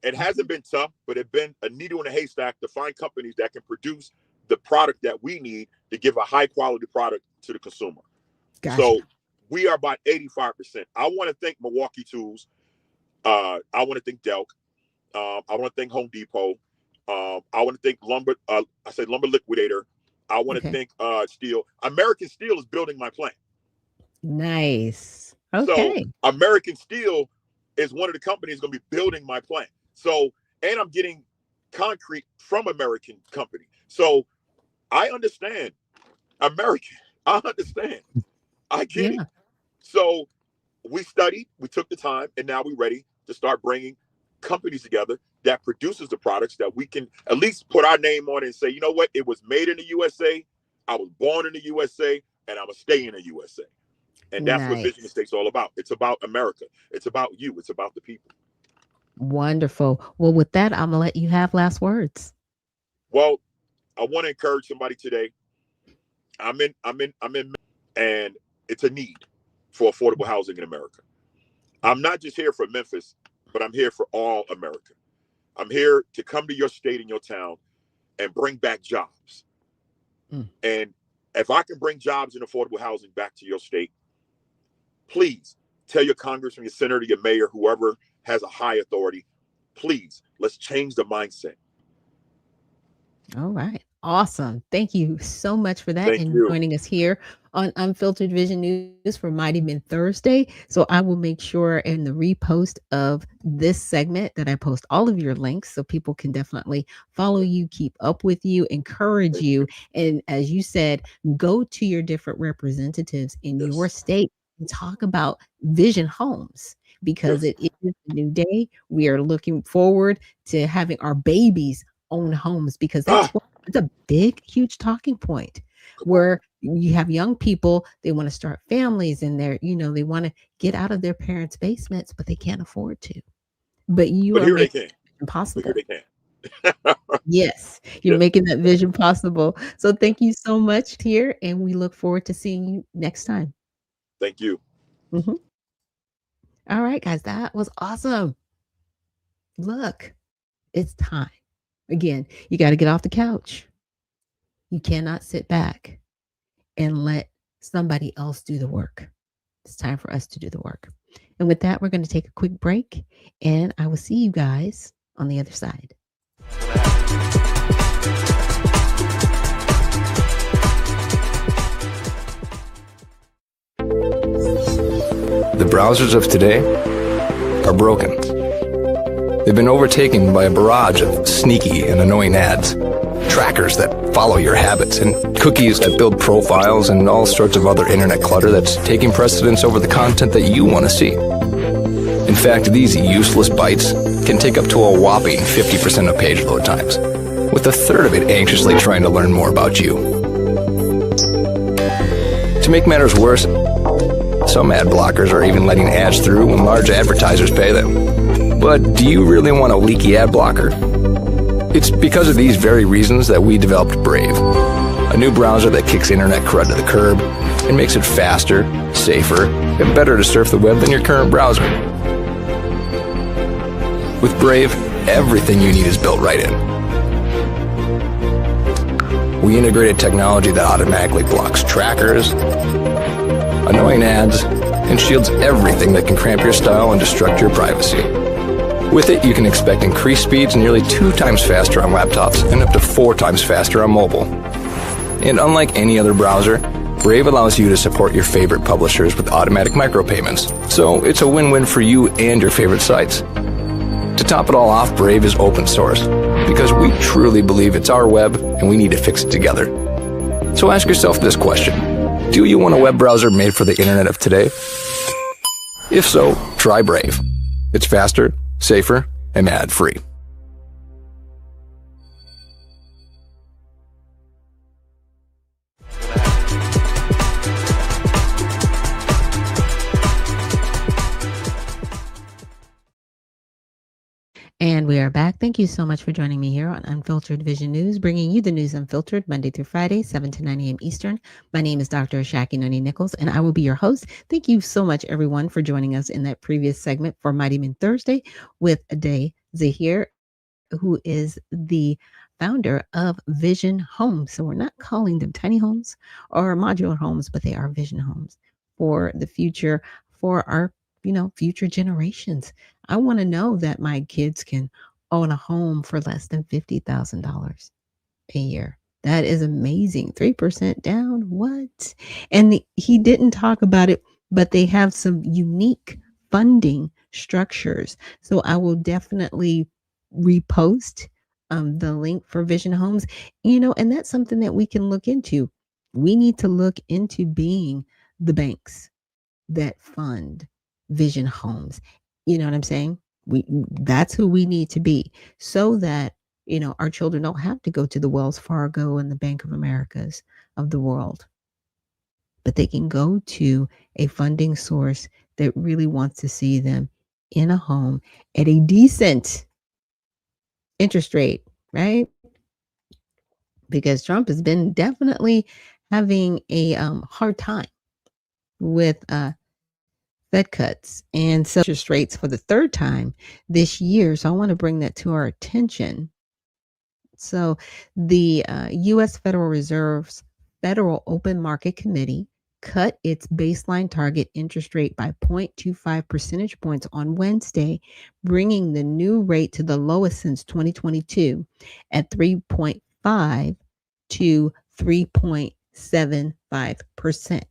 It hasn't been tough, but it's been a needle in a haystack to find companies that can produce the product that we need to give a high quality product to the consumer. Gotcha. So we are about 85%. I want to thank Milwaukee Tools. I want to thank Delk. I want to thank Home Depot. I want to thank Lumber. I say Lumber Liquidator. I want to Okay. thank Steel. American Steel is building my plant. Nice. So Okay. American Steel is one of the companies going to be building my plant. So, and I'm getting concrete from American company. So I understand American. I understand. I get it. Yeah. So we studied, we took the time, and now we're ready to start bringing companies together that produces the products that we can at least put our name on it and say, you know what, it was made in the USA, I was born in the USA, and I'm gonna stay in the USA. And that's what Vision Nice. Estate's all about. It's about America. It's about you. It's about the people. Wonderful. Well, with that, I'm gonna let you have last words. Well, I want to encourage somebody today. I'm in, and it's a need for affordable housing in America. I'm not just here for Memphis, but I'm here for all America. I'm here to come to your state and your town and bring back jobs. And if I can bring jobs and affordable housing back to your state, please tell your congressman, your senator, your mayor, whoever has a high authority, please, let's change the mindset. All right. Awesome. Thank you so much for that Thank and you. joining us here on Unfiltered Vision News for Mighty Men Thursday. So I will make sure in the repost of this segment that I post all of your links so people can definitely follow you, keep up with you, encourage you. And as you said, go to your different representatives in your Yes. state and talk about Vision Homes because Yes. it is a new day. We are looking forward to having our babies own homes because that's it's a big, huge talking point where you have young people, they want to start families and they want to get out of their parents' basements, but they can't afford to. But you But are here they making can. it But possible. here they can. Yes, you're Yes. making that vision possible. So thank you so much here, and we look forward to seeing you next time. Thank you. Mhm. All right, guys, that was awesome. Look, it's time. Again, you got to get off the couch. You cannot sit back and let somebody else do the work. It's time for us to do the work. And with that, we're going to take a quick break, and I will see you guys on the other side. The browsers of today are broken. They've been overtaken by a barrage of sneaky and annoying ads, trackers that follow your habits, and cookies that build profiles and all sorts of other internet clutter that's taking precedence over the content that you want to see. In fact, these useless bites can take up to a whopping 50% of page load times, with a third of it anxiously trying to learn more about you. To make matters worse, some ad blockers are even letting ads through when large advertisers pay them. But do you really want a leaky ad blocker? It's because of these very reasons that we developed Brave, a new browser that kicks internet crud to the curb and makes it faster, safer, and better to surf the web than your current browser. With Brave, everything you need is built right in. We integrated technology that automatically blocks trackers, annoying ads, and shields everything that can cramp your style and destruct your privacy. With it, you can expect increased speeds nearly 2 times faster on laptops and up to 4 times faster on mobile. And unlike any other browser, Brave allows you to support your favorite publishers with automatic micropayments, so it's a win-win for you and your favorite sites. To top it all off, Brave is open source, because we truly believe it's our web and we need to fix it together. So ask yourself this question: do you want a web browser made for the internet of today? If so, try Brave. It's faster, safer, and ad-free. And we are back. Thank you so much for joining me here on Unfiltered Vision News, bringing you the news unfiltered Monday through Friday, 7 to 9 a.m. Eastern. My name is Dr. Ashaki Noni Nichols, and I will be your host. Thank you so much, everyone, for joining us in that previous segment for Mighty Men Thursday with Zahir, who is the founder of Vision Homes. So we're not calling them tiny homes or modular homes, but they are vision homes for the future, for our future generations. I want to know that my kids can own a home for less than $50,000 a year. That is amazing. 3% down. What? And he didn't talk about it, but they have some unique funding structures. So I will definitely repost the link for Vision Homes, and that's something that we can look into. We need to look into being the banks that fund Vision Homes. You know what I'm saying? That's who we need to be, so that our children don't have to go to the Wells Fargo and the Bank of Americas of the world, but they can go to a funding source that really wants to see them in a home at a decent interest rate, right? Because Trump has been definitely having a hard time with Fed cuts and so interest rates for the third time this year. So I want to bring that to our attention. So the U.S. Federal Reserve's Federal Open Market Committee cut its baseline target interest rate by 0.25 percentage points on Wednesday, bringing the new rate to the lowest since 2022 at 3.5 to 3.75%.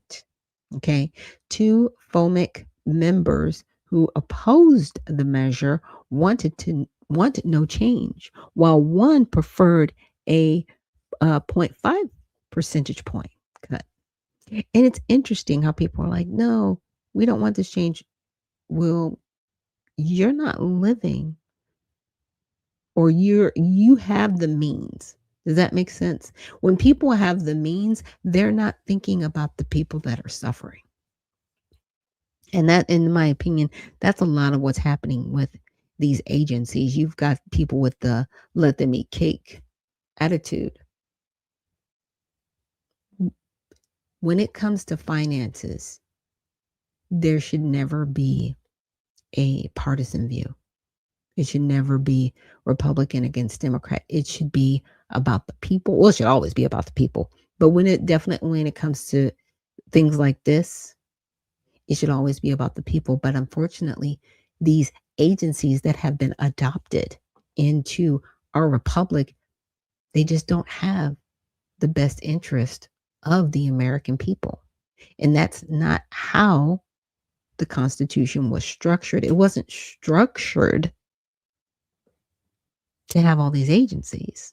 Okay. 2 FOMC members who opposed the measure wanted no change, while one preferred a 0.5 percentage point cut. And it's interesting how people are like, no, we don't want this change. Well, you're not living, or you have the means. Does that make sense? When people have the means, they're not thinking about the people that are suffering. And that, in my opinion, that's a lot of what's happening with these agencies. You've got people with the let them eat cake attitude. When it comes to finances, there should never be a partisan view. It should never be Republican against Democrat. It should be about the people. Well, it should always be about the people. But when it comes to things like this, it should always be about the people. But unfortunately, these agencies that have been adopted into our republic, they just don't have the best interest of the American people. And that's not how the Constitution was structured. It wasn't structured to have all these agencies,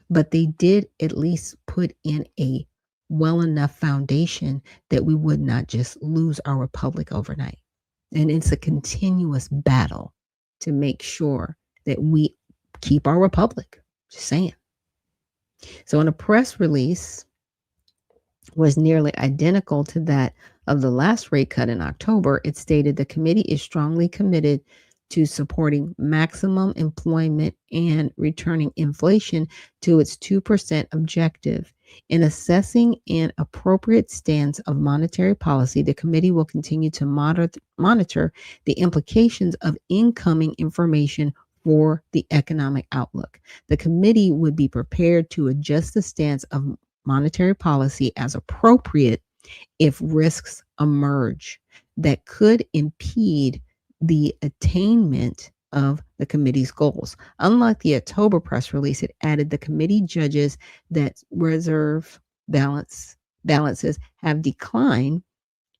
but they did at least put in a well enough foundation that we would not just lose our republic overnight. And it's a continuous battle to make sure that we keep our republic. Just saying. So in a press release was nearly identical to that of the last rate cut in October, it stated the committee is strongly committed to supporting maximum employment and returning inflation to its 2% objective. In assessing an appropriate stance of monetary policy, the committee will continue to monitor the implications of incoming information for the economic outlook. The committee would be prepared to adjust the stance of monetary policy as appropriate if risks emerge. that could impede the attainment of the committee's goals. Unlike the October press release, it added the committee judges that reserve balances have declined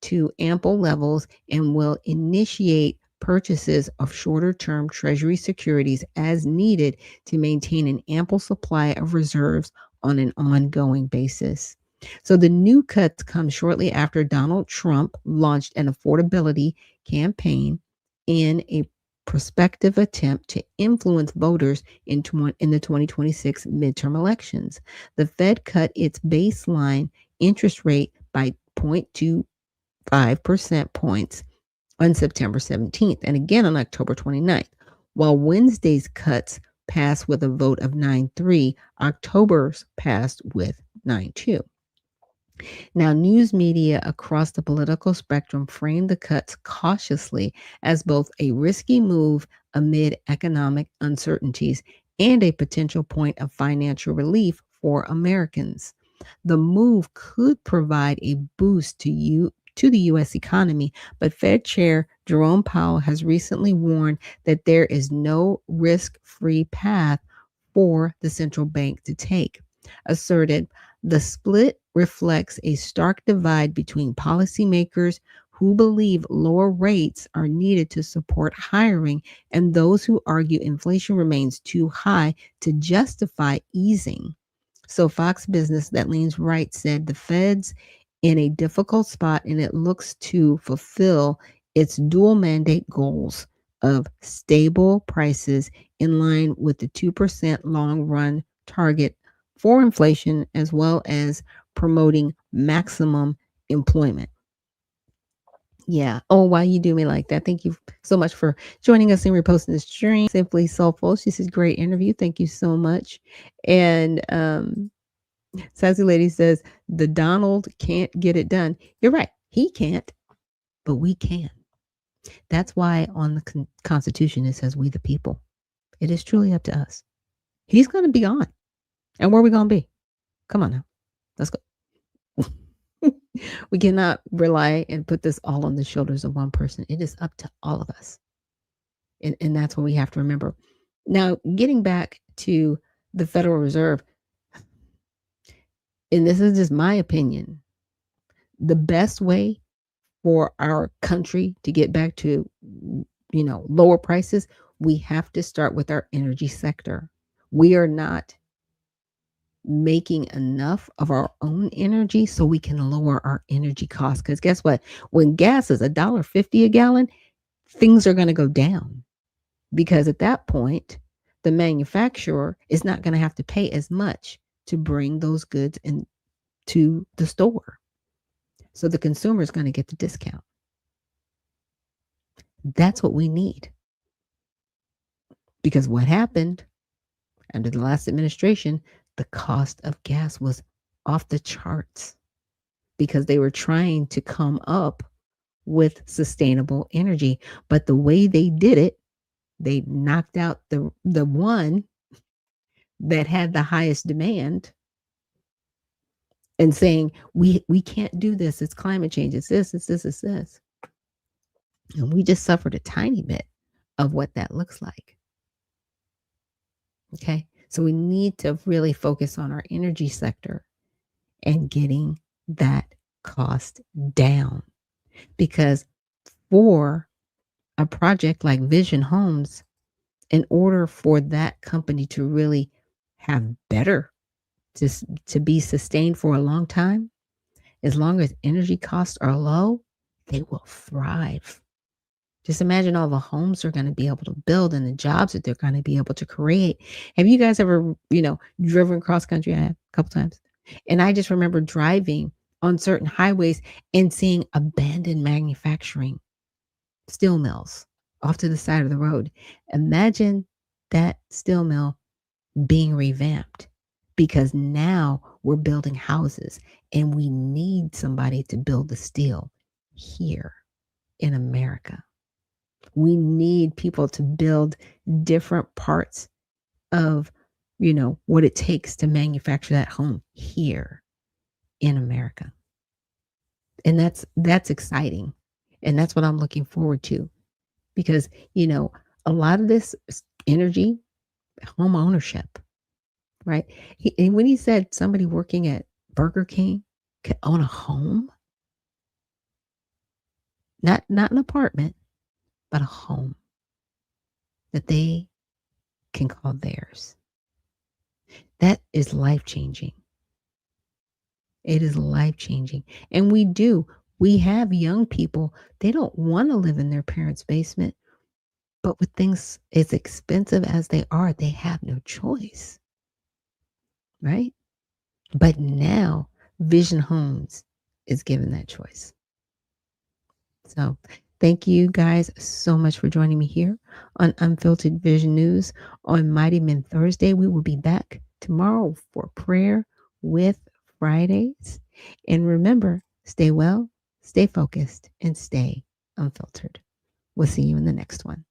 to ample levels and will initiate purchases of shorter term Treasury securities as needed to maintain an ample supply of reserves on an ongoing basis. So the new cuts come shortly after Donald Trump launched an affordability campaign in a prospective attempt to influence voters in the 2026 midterm elections. The Fed cut its baseline interest rate by 0.25 percent points on September 17th and again on October 29th. While Wednesday's cuts passed with a vote of 9-3, October's passed with 9-2. Now, news media across the political spectrum framed the cuts cautiously as both a risky move amid economic uncertainties and a potential point of financial relief for Americans. The move could provide a boost to the U.S. economy, but Fed Chair Jerome Powell has recently warned that there is no risk-free path for the central bank to take, asserted the split reflects a stark divide between policymakers who believe lower rates are needed to support hiring and those who argue inflation remains too high to justify easing. So Fox Business that leans right said the Fed's in a difficult spot and it looks to fulfill its dual mandate goals of stable prices in line with the 2% long run target for inflation, as well as promoting maximum employment. Yeah. Oh, why you do me like that? Thank you so much for joining us and reposting this stream. Simply Soulful. She says, great interview. Thank you so much. And Sassy Lady says, the Donald can't get it done. You're right. He can't, but we can. That's why on the Constitution it says we the people. It is truly up to us. He's going to be on. And where are we going to be? Come on now. Let's go. We cannot rely and put this all on the shoulders of one person. It is up to all of us. And that's what we have to remember. Now, getting back to the Federal Reserve, and this is just my opinion, the best way for our country to get back to, lower prices, we have to start with our energy sector. We are not making enough of our own energy so we can lower our energy costs. Because guess what? When gas is $1.50 a gallon, things are going to go down. Because at that point, the manufacturer is not going to have to pay as much to bring those goods into the store. So the consumer is going to get the discount. That's what we need. Because what happened under the last administration, the cost of gas was off the charts because they were trying to come up with sustainable energy. But the way they did it, they knocked out the one that had the highest demand and saying, we can't do this. It's climate change. It's this, it's this, it's this. And we just suffered a tiny bit of what that looks like. Okay. So we need to really focus on our energy sector and getting that cost down. Because for a project like Vision Homes, in order for that company to really have better, to be sustained for a long time, as long as energy costs are low, they will thrive. Just imagine all the homes they're going to be able to build and the jobs that they're going to be able to create. Have you guys ever, driven cross country? I have a couple times. And I just remember driving on certain highways and seeing abandoned manufacturing steel mills off to the side of the road. Imagine that steel mill being revamped because now we're building houses and we need somebody to build the steel here in America. We need people to build different parts of, what it takes to manufacture that home here in America. And that's exciting. And that's what I'm looking forward to, because, a lot of this energy, home ownership, right? And when he said somebody working at Burger King could own a home, not an apartment, but a home that they can call theirs. That is life-changing. It is life-changing. And we have young people, they don't want to live in their parents' basement, but with things as expensive as they are, they have no choice. Right? But now Vision Homes is given that choice. So thank you guys so much for joining me here on Unfiltered Vision News on Mighty Men Thursday. We will be back tomorrow for prayer with Fridays. And remember, stay well, stay focused, and stay unfiltered. We'll see you in the next one.